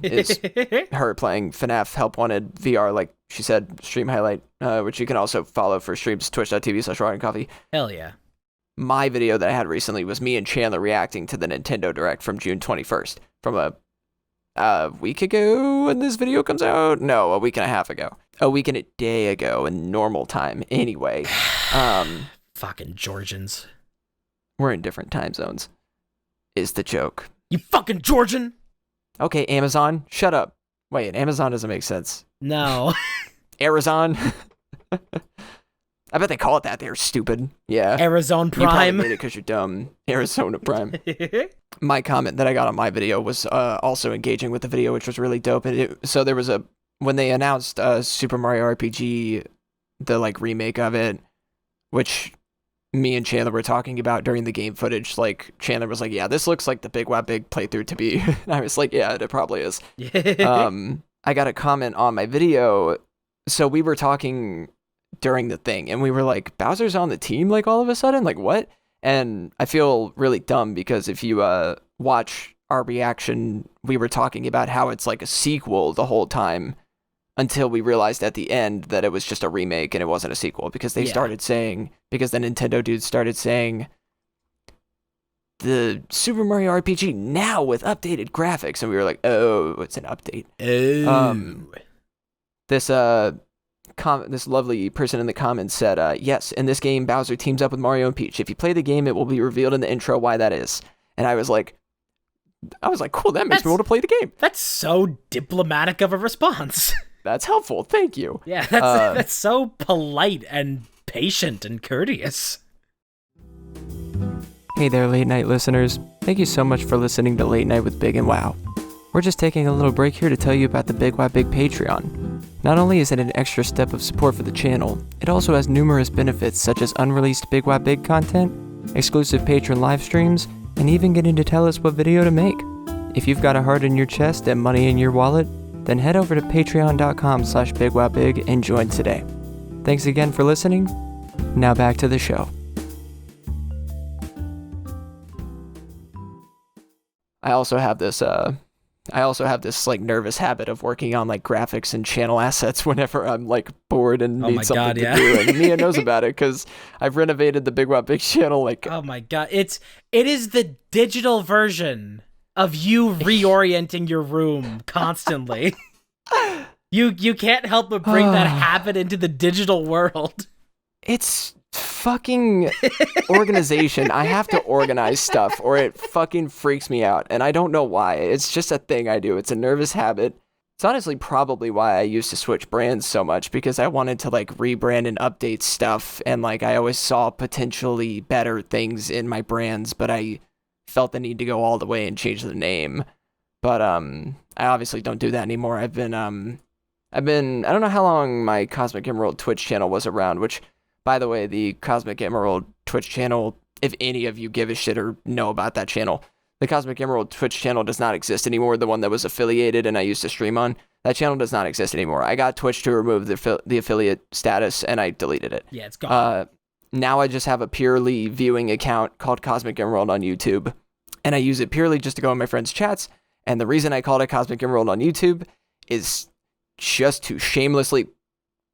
is her playing FNAF Help Wanted VR, like she said, stream highlight, which you can also follow for streams, twitch.tv/rottingcoffee. Hell yeah. My video that I had recently was me and Chandler reacting to the Nintendo Direct from June 21st, from a week ago when this video comes out? No, a week and a half ago. A week and a day ago in normal time anyway. Fucking Georgians. We're in different time zones. Is the joke. You fucking Georgian! Okay, Amazon, shut up. Wait, Amazon doesn't make sense. No. Arizon. I bet they call it that. They're stupid. Yeah. Arizona Prime. You probably made it because you're dumb. Arizona Prime. My comment that I got on my video was also engaging with the video, which was really dope. So there was when they announced Super Mario RPG, the like remake of it, which me and Chandler were talking about during the game footage. Like Chandler was like, yeah, this looks like the BigWowBig playthrough to be. And I was like, yeah, it probably is. I got a comment on my video. So we were talking during the thing and we were like, Bowser's on the team like all of a sudden, like what? And I feel really dumb because if you watch our reaction, we were talking about how it's like a sequel the whole time until we realized at the end that it was just a remake and it wasn't a sequel because they started saying, because the Nintendo dudes started saying the Super Mario RPG now with updated graphics. And we were like, oh, it's an update. Oh. This lovely person in the comments said, yes, in this game, Bowser teams up with Mario and Peach. If you play the game, it will be revealed in the intro why that is. And I was like, cool, that makes me want to play the game. That's so diplomatic of a response. That's helpful. Thank you. Yeah, that's so polite and patient and courteous. Hey there, late night listeners. Thank you so much for listening to Late Night with Big and Wow. We're just taking a little break here to tell you about the BigWowBig Patreon. Not only is it an extra step of support for the channel, it also has numerous benefits such as unreleased BigWowBig content, exclusive patron live streams, and even getting to tell us what video to make. If you've got a heart in your chest and money in your wallet, then head over to patreon.com/BigWowBig and join today. Thanks again for listening. Now back to the show. I also have this like nervous habit of working on like graphics and channel assets whenever I'm like bored and need something to do. And Mia knows about it because I've renovated the BigWowBig channel. Like, oh my god, it is the digital version of you reorienting your room constantly. You can't help but bring that habit into the digital world. It's fucking organization. I have to organize stuff or it fucking freaks me out. And I don't know why. It's just a thing I do. It's a nervous habit. It's honestly probably why I used to switch brands so much, because I wanted to like rebrand and update stuff, and like I always saw potentially better things in my brands, but I felt the need to go all the way and change the name. But I obviously don't do that anymore. I've been I don't know how long my Cosmic Emerald Twitch channel was around, which, by the way, the Cosmic Emerald Twitch channel, if any of you give a shit or know about that channel, the Cosmic Emerald Twitch channel does not exist anymore. The one that was affiliated and I used to stream on, that channel does not exist anymore. I got Twitch to remove the affiliate status, and I deleted it. Yeah, it's gone. Now I just have a purely viewing account called Cosmic Emerald on YouTube, and I use it purely just to go in my friends' chats. And the reason I called it Cosmic Emerald on YouTube is just to shamelessly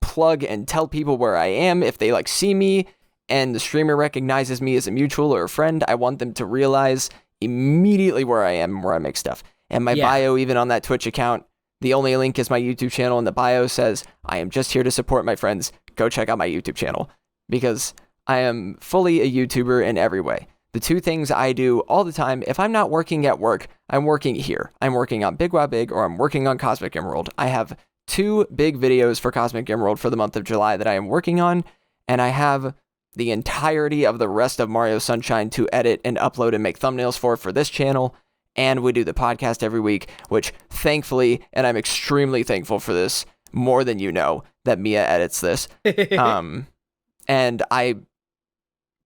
plug and tell people where I am. If they like see me and the streamer recognizes me as a mutual or a friend, I want them to realize immediately where I am and where I make stuff. And my bio, even on that Twitch account, the only link is my YouTube channel, and the bio says, I am just here to support my friends. Go check out my YouTube channel, because I am fully a YouTuber in every way. The two things I do all the time, if I'm not working at work, I'm working here. I'm working on BigWowBig, or I'm working on Cosmic Emerald. I have 2 big videos for Cosmic Emerald for the month of July that I am working on, and I have the entirety of the rest of Mario Sunshine to edit and upload and make thumbnails for this channel. And we do the podcast every week, which thankfully, and I'm extremely thankful for this, more than you know, that Mia edits this. And I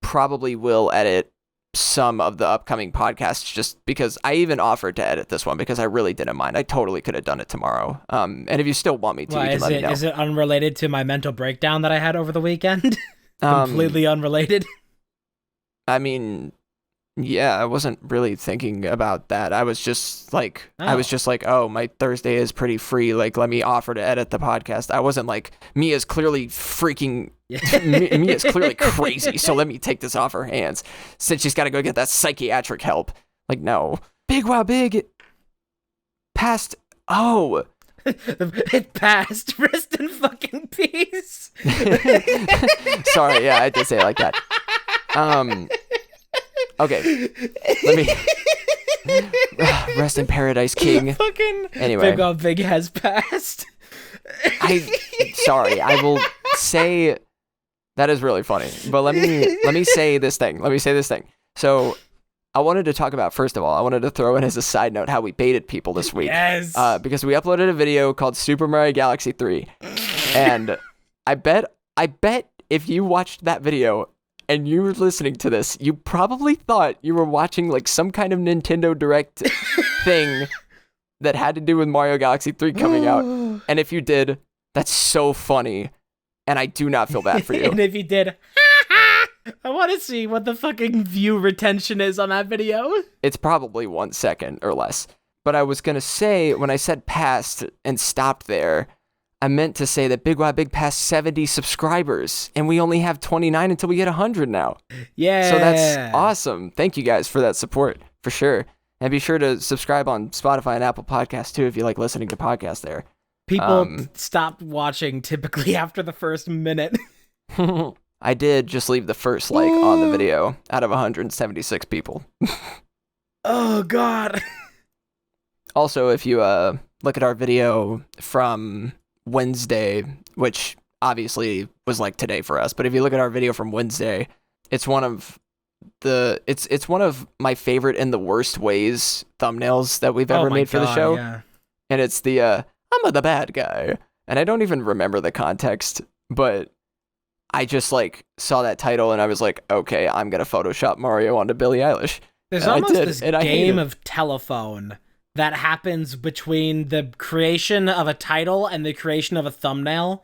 probably will edit some of the upcoming podcasts, just because I even offered to edit this one because I really didn't mind. I totally could have done it tomorrow. And if you still want me to, you can let me know. Is it unrelated to my mental breakdown that I had over the weekend? Completely unrelated. I mean, yeah, I wasn't really thinking about that. I was just like, oh, my Thursday is pretty free. Like, let me offer to edit the podcast. I wasn't like, Mia's clearly freaking, Mia's clearly crazy, so let me take this off her hands since she's got to go get that psychiatric help. Like, no. BigWowBig passed. Oh. It passed. Rest in fucking peace. Sorry, yeah, I did say it like that. Okay, let me rest in paradise, King. Fucking anyway, BigWowBig has passed. Sorry, I will say that is really funny, but let me say this thing. So, I wanted to talk about, first of all, I wanted to throw in as a side note how we baited people this week. Yes. Because we uploaded a video called Super Mario Galaxy 3, and I bet if you watched that video and you were listening to this, you probably thought you were watching like some kind of Nintendo Direct thing that had to do with Mario Galaxy 3 coming out. And if you did, that's so funny, and I do not feel bad for you. And if you did, I want to see what the fucking view retention is on that video. It's probably 1 second or less. But I was going to say, when I said passed and stopped there, I meant to say that BigWowBig passed 70 subscribers, and we only have 29 until we get 100 now. Yeah. So that's awesome. Thank you guys for that support, for sure. And be sure to subscribe on Spotify and Apple Podcasts, too, if you like listening to podcasts there. People stopped watching typically after the first minute. I did just leave the first like on the video out of 176 people. Oh, God. Also, if you look at our video from Wednesday, which obviously was like today for us, but if you look at our video from Wednesday, it's one of my favorite in the worst ways thumbnails that we've ever made for the show. Yeah. And it's the I'm the bad guy. And I don't even remember the context, but I just like saw that title and I was like, okay, I'm gonna Photoshop Mario onto Billie Eilish. There's almost this game of telephone that happens between the creation of a title and the creation of a thumbnail,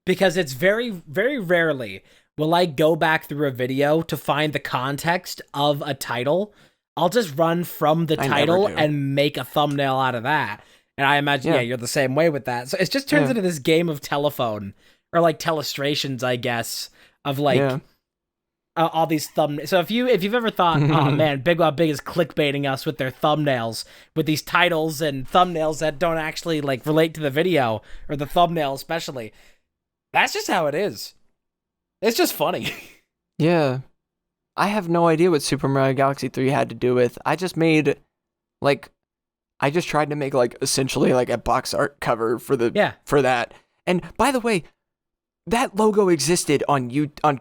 because it's very, very rarely will I go back through a video to find the context of a title. I'll just run from the title and make a thumbnail out of that. And I imagine, you're the same way with that. So it just turns into this game of telephone, or like telestrations, I guess, of like all these thumbnails. So if you've ever thought, oh man, BigWowBig is clickbaiting us with their thumbnails, with these titles and thumbnails that don't actually like relate to the video or the thumbnail especially, that's just how it is. It's just funny. Yeah. I have no idea what Super Mario Galaxy 3 had to do with. I just made like I just tried to make like essentially like a box art cover for that. And by the way, that logo existed on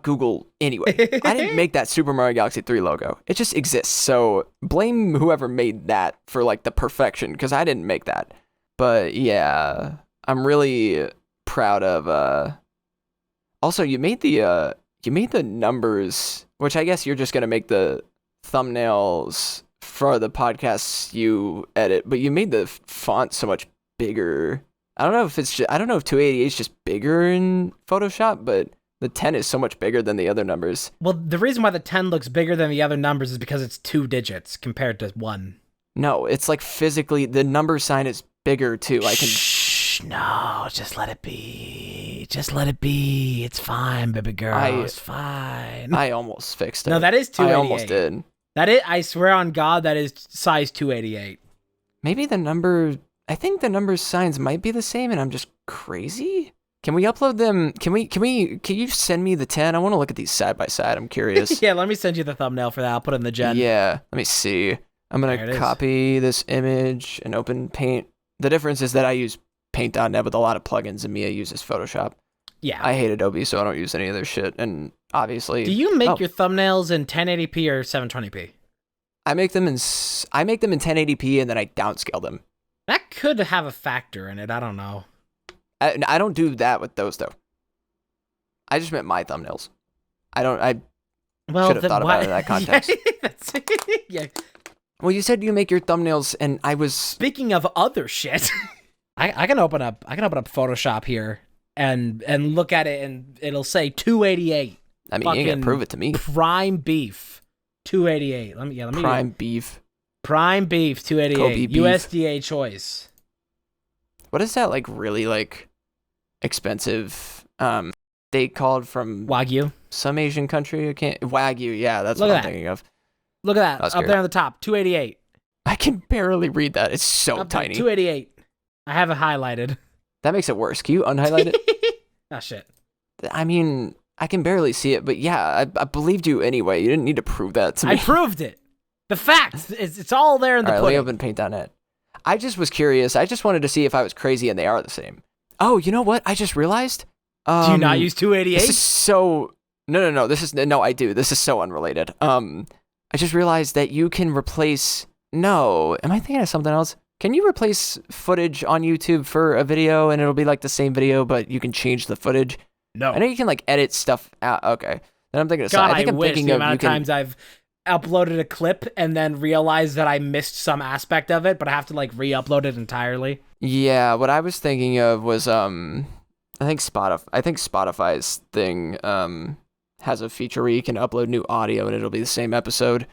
Google anyway. I didn't make that Super Mario Galaxy 3 logo. It just exists. So blame whoever made that for like the perfection, because I didn't make that. But yeah, I'm really proud of. Also, you made the numbers, which I guess you're just gonna make the thumbnails for the podcasts you edit, but you made the font so much bigger. I don't know if 288 is just bigger in Photoshop, but the 10 is so much bigger than the other numbers. Well, the reason why the 10 looks bigger than the other numbers is because it's 2 digits compared to 1. No, it's like physically the number sign is bigger too. Shh, no, just let it be. Just let it be. It's fine, baby girl. It's fine. I almost fixed it. No, that is 288. I almost did. That is, I swear on God, that is size 288. Maybe I think the number signs might be the same and I'm just crazy. Can we upload them? Can you send me the 10? I want to look at these side by side. I'm curious. Yeah, let me send you the thumbnail for that. I'll put it in the gen. Yeah, let me see. I'm going to copy this image and open Paint. The difference is that I use Paint.net with a lot of plugins and Mia uses Photoshop. Yeah. I hate Adobe, so I don't use any of their shit. And obviously... Do you make your thumbnails in 1080p or 720p? I make them in 1080p and then I downscale them. That could have a factor in it. I don't know. I don't do that with those, though. I just meant my thumbnails. I should have thought about it in that context. Yeah. Well, you said you make your thumbnails, and I was... Speaking of other shit, I can open up Photoshop here and look at it, and it'll say 288. I mean, you ain't gonna prove it to me. Prime beef, 288. Let me. Prime beef, 288. Kobe beef. USDA choice. What is that, like, really, like, expensive steak called from... Wagyu? Some Asian country? Wagyu, yeah, that's what I'm thinking of. Look at that, up there on the top, 288. I can barely read that. It's so tiny. 288. I have it highlighted. That makes it worse. Can you unhighlight it? Oh, shit. I mean, I can barely see it, but yeah, I believed you anyway. You didn't need to prove that to me. I proved it. The facts. It's all there in the pudding. Let me open Paint.net. I just was curious. I just wanted to see if I was crazy and they are the same. Oh, you know what? I just realized. Do you not use 288? This is so... No, I do. This is so unrelated. I just realized that you can replace... No, am I thinking of something else? Can you replace footage on YouTube for a video and it'll be like the same video, but you can change the footage? No. I know you can like edit stuff out. Okay. Then I'm thinking of God, I think I'm wish thinking the of amount of times I've uploaded a clip and then realized that I missed some aspect of it, but I have to like re-upload it entirely. Yeah, what I was thinking of was I think Spotify's thing has a feature where you can upload new audio and it'll be the same episode.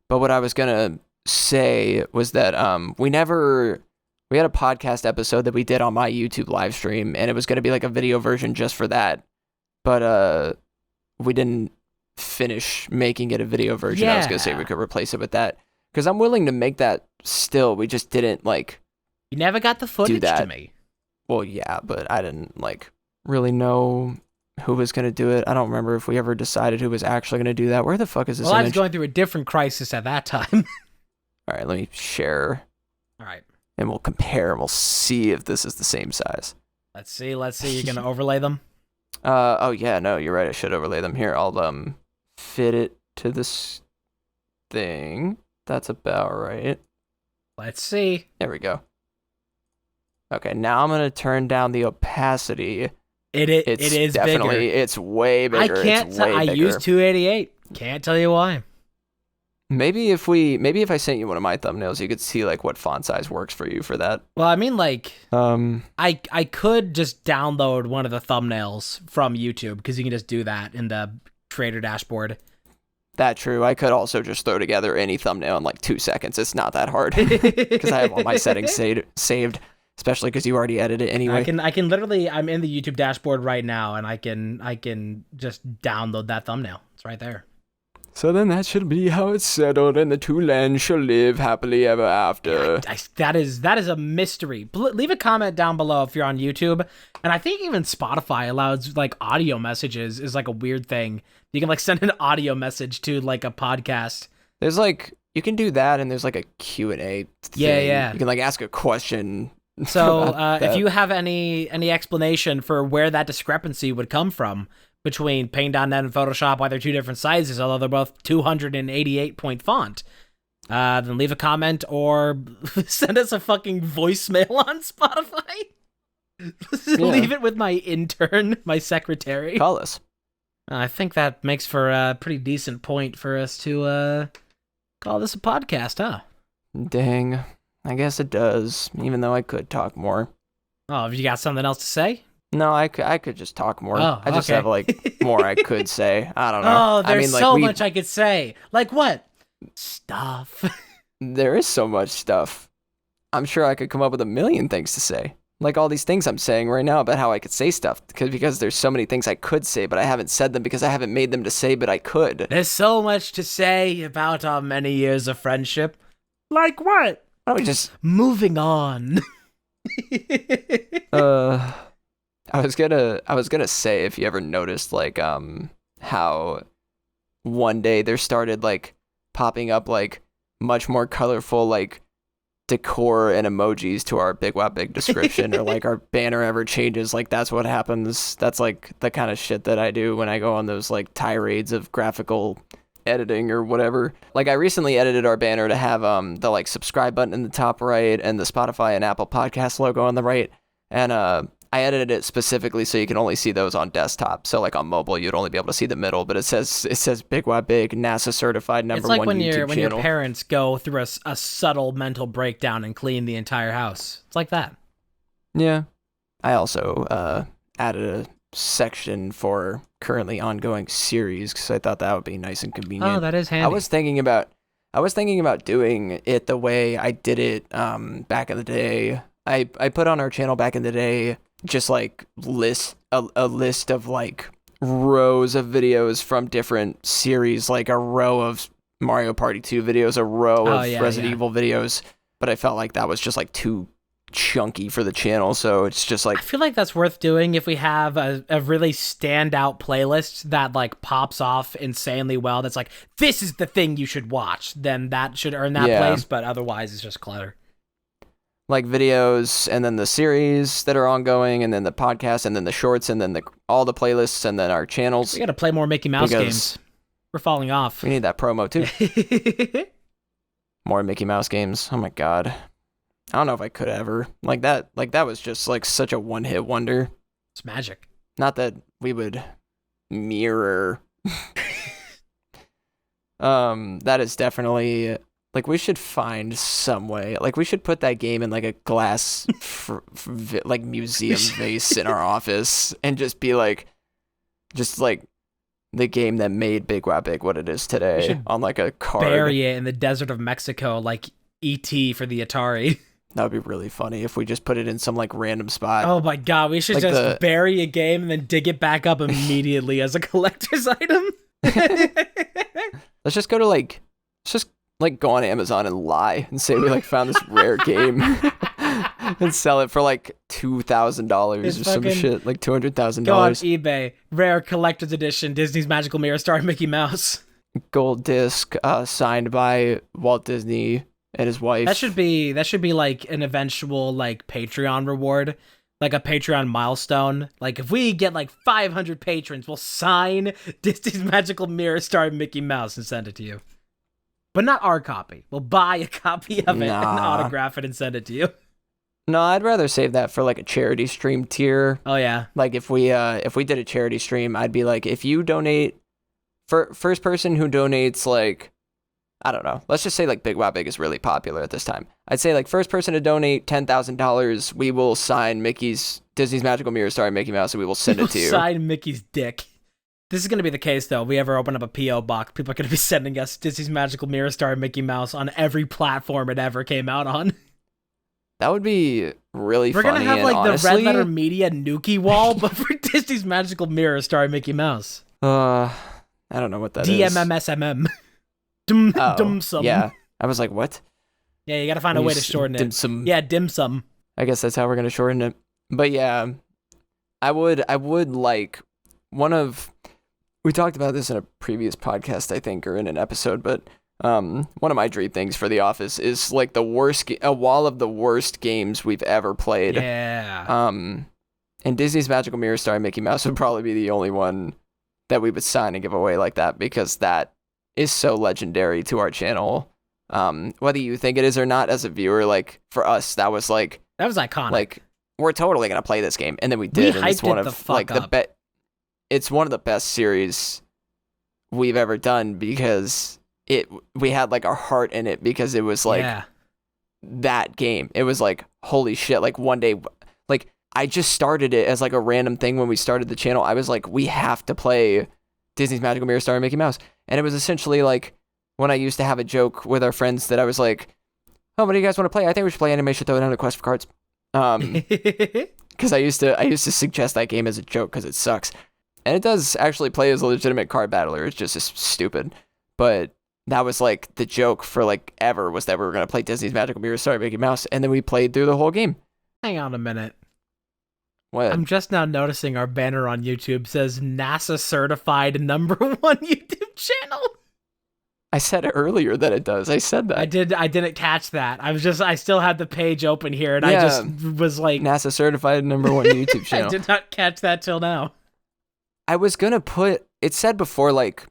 But what I was gonna say was that we had a podcast episode that we did on my YouTube live stream, and it was gonna be like a video version just for that. But we didn't finish making it a video version. Yeah. I was gonna say we could replace it with that because I'm willing to make that still. We just didn't like. You never got the footage to me. Well, yeah, but I didn't like really know who was going to do it. I don't remember if we ever decided who was actually going to do that. Where the fuck is this image? I was going through a different crisis at that time. All right, let me share. All right. And we'll compare and we'll see if this is the same size. Let's see. You're going to overlay them? Oh yeah, no, you're right. I should overlay them. Here, I'll fit it to this thing. That's about right. Let's see. There we go. Okay, now I'm going to turn down the opacity. It is definitely bigger. It's way bigger. I use 288. Can't tell you why. Maybe if I sent you one of my thumbnails, you could see like what font size works for you for that. Well, I mean, like, I could just download one of the thumbnails from YouTube because you can just do that in the creator dashboard. That true. I could also just throw together any thumbnail in like 2 seconds. It's not that hard because I have all my settings saved. Especially because you already edited it anyway. I can literally, I'm in the YouTube dashboard right now, and I can just download that thumbnail. It's right there. So then that should be how it's settled, and the two lands shall live happily ever after. Yeah, that is a mystery. Leave a comment down below if you're on YouTube, and I think even Spotify allows like audio messages is like a weird thing. You can like send an audio message to like a podcast. There's like you can do that, and there's like a Q&A thing. Yeah. You can like ask a question. So if you have any explanation for where that discrepancy would come from between Paint.net and Photoshop, why they're two different sizes, although they're both 288 point font, then leave a comment or send us a fucking voicemail on Spotify. Leave it with my intern, my secretary. Call us. I think that makes for a pretty decent point for us to call this a podcast, huh? Dang. I guess it does, even though I could talk more. Oh, have you got something else to say? No, I could just talk more. Oh, I just okay. have like more I could say. I don't know. Oh, there's so much I could say. Like what? Stuff. There is so much stuff. I'm sure I could come up with a million things to say. Like all these things I'm saying right now about how I could say stuff. Because there's so many things I could say, but I haven't said them because I haven't made them to say, but I could. There's so much to say about our many years of friendship. Like what? Why don't we just... Moving on. I was gonna say, if you ever noticed, like, how one day there started, like, popping up, like, much more colorful, like, decor and emojis to our BigWowBig description, or, like, our banner ever changes, like, that's what happens. That's, like, the kind of shit that I do when I go on those, like, tirades of graphical editing or whatever. Like, I recently edited our banner to have, the, like, subscribe button in the top right and the Spotify and Apple Podcast logo on the right, and, I edited it specifically so you can only see those on desktop. So like on mobile, you'd only be able to see the middle, but it says BigWowBig, NASA certified #1 YouTube channel. It's like when your parents go through a subtle mental breakdown and clean the entire house. It's like that. Yeah. I also added a section for currently ongoing series because I thought that would be nice and convenient. Oh, that is handy. I was thinking about doing it the way I did it back in the day. I put on our channel back in the day just like a list of like rows of videos from different series, like a row of Mario Party 2 videos, a row of Resident Evil videos, but I felt like that was just like too chunky for the channel, so it's just like... I feel like that's worth doing if we have a really standout playlist that like pops off insanely well, that's like, this is the thing you should watch, then that should earn that place, but otherwise it's just clutter. Like videos, and then the series that are ongoing, and then the podcast, and then the shorts, and then all the playlists, and then our channels. We gotta play more Mickey Mouse games. We're falling off. We need that promo too. More Mickey Mouse games. Oh my god. I don't know if I could ever. Like that was just like such a one-hit wonder. It's magic. Not that we would mirror. That is definitely... Like, we should find some way. Like, we should put that game in, like, a glass, like, museum vase in our office and just be, like, the game that made BigWowBig what it is today on, like, a card. Bury it in the desert of Mexico, like E.T. for the Atari. That would be really funny if we just put it in some, like, random spot. Oh, my God. We should like just bury a game and then dig it back up immediately as a collector's item. Let's just go to, like... Like go on Amazon and lie and say we like found this rare game and sell it for like $2,000 or some shit, like $200,000. Go on eBay, rare collector's edition, Disney's Magical Mirror starring Mickey Mouse. Gold disc, signed by Walt Disney and his wife. That should be like an eventual like Patreon reward, like a Patreon milestone. Like if we get like 500 patrons, we'll sign Disney's Magical Mirror starring Mickey Mouse and send it to you. But not our copy. We'll buy a copy of it and autograph it and send it to you. No, I'd rather save that for like a charity stream tier. Oh yeah. Like if we did a charity stream, I'd be like, if you donate, first person who donates, like, I don't know, let's just say like BigWowBig is really popular at this time. I'd say like first person to donate $10,000, we will sign Disney's Magical Mirror starring Mickey Mouse, and we will send it to you. Sign Mickey's dick. This is going to be the case, though. If we ever open up a P.O. box, people are going to be sending us Disney's Magical Mirror starring Mickey Mouse on every platform it ever came out on. That would be really funny. We're going to have, like, honestly, the Red Letter Media Nuki wall, but for Disney's Magical Mirror starring Mickey Mouse. I don't know what that is. DMMSMM. Dimsum. Yeah. I was like, what? Yeah, you got to find a way to shorten it. Dimsum. Yeah, dimsum. I guess that's how we're going to shorten it. But yeah, I would like one of... We talked about this in a previous podcast, I think, or in an episode, but One of my dream things for The Office is like a wall of the worst games we've ever played. Yeah. And Disney's Magical Mirror starring Mickey Mouse would probably be the only one that we would sign and give away like that, because that is so legendary to our channel. Whether you think it is or not as a viewer, like for us, that was iconic. Like, we're totally gonna play this game, and then we did. And it's one of it's one of the best series we've ever done, because we had like our heart in it, because it was like that game. It was like, holy shit, like one day, like I just started it as like a random thing when we started the channel. I was like, we have to play Disney's Magical Mirror starring Mickey Mouse. And it was essentially like when I used to have a joke with our friends that I was like, oh, what do you guys want to play? I think we should play Animation Throwdown: A Quest for Cards. Because I used to suggest that game as a joke because it sucks. And it does actually play as a legitimate card battler. It's just stupid. But that was like the joke for like ever, was that we were going to play Disney's Magical Mirror starring Mickey Mouse. And then we played through the whole game. Hang on a minute. What? I'm just now noticing our banner on YouTube says NASA certified #1 YouTube channel. I said earlier that it does. I said that. I didn't catch that. I still had the page open here, and I just was like, NASA certified #1 YouTube channel. I did not catch that till now. I was gonna put, it said before, like,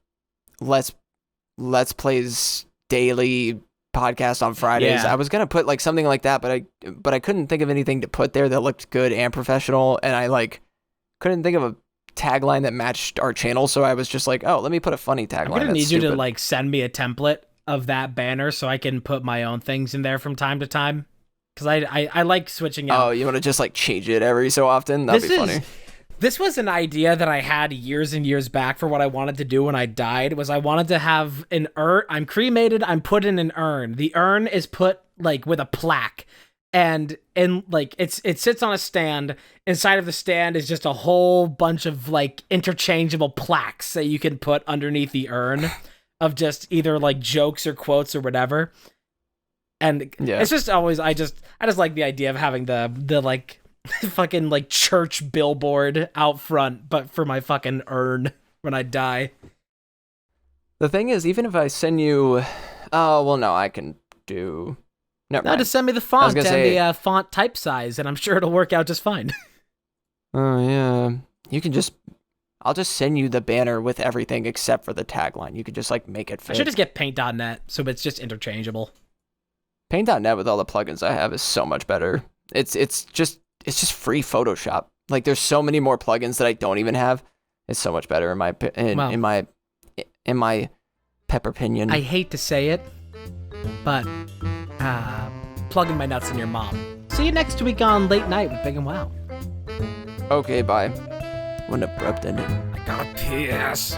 let's plays daily podcast on Fridays. Yeah. I was gonna put like something like that, but I couldn't think of anything to put there that looked good and professional, and I like couldn't think of a tagline that matched our channel, so I was just like, oh, let me put a funny tagline. I'm gonna need you to like send me a template of that banner so I can put my own things in there from time to time, because I like switching out. Oh, you want to just like change it every so often? That'd be funny. This was an idea that I had years and years back for what I wanted to do when I died. Was I wanted to have an urn. I'm cremated. I'm put in an urn. The urn is put like with a plaque, and like it sits on a stand. Inside of the stand is just a whole bunch of like interchangeable plaques that you can put underneath the urn of just either like jokes or quotes or whatever. And it's just always I just like the idea of having the like fucking like church billboard out front, but for my fucking urn when I die. The thing is, even if I send you, oh well, no, I can do. Never mind. Just send me the font and the font type size, and I'm sure it'll work out just fine. Oh yeah, you can just. I'll just send you the banner with everything except for the tagline. You could just like make it fit. I should just get Paint.net so it's just interchangeable. Paint.net with all the plugins I have is so much better. It's just free Photoshop. Like there's so many more plugins that I don't even have. It's so much better in my pepper opinion. I hate to say it, but plugging my nuts in your mom. See you next week on Late Night with Big and Wow. Okay, bye. What an abrupt ending. I gotta piss.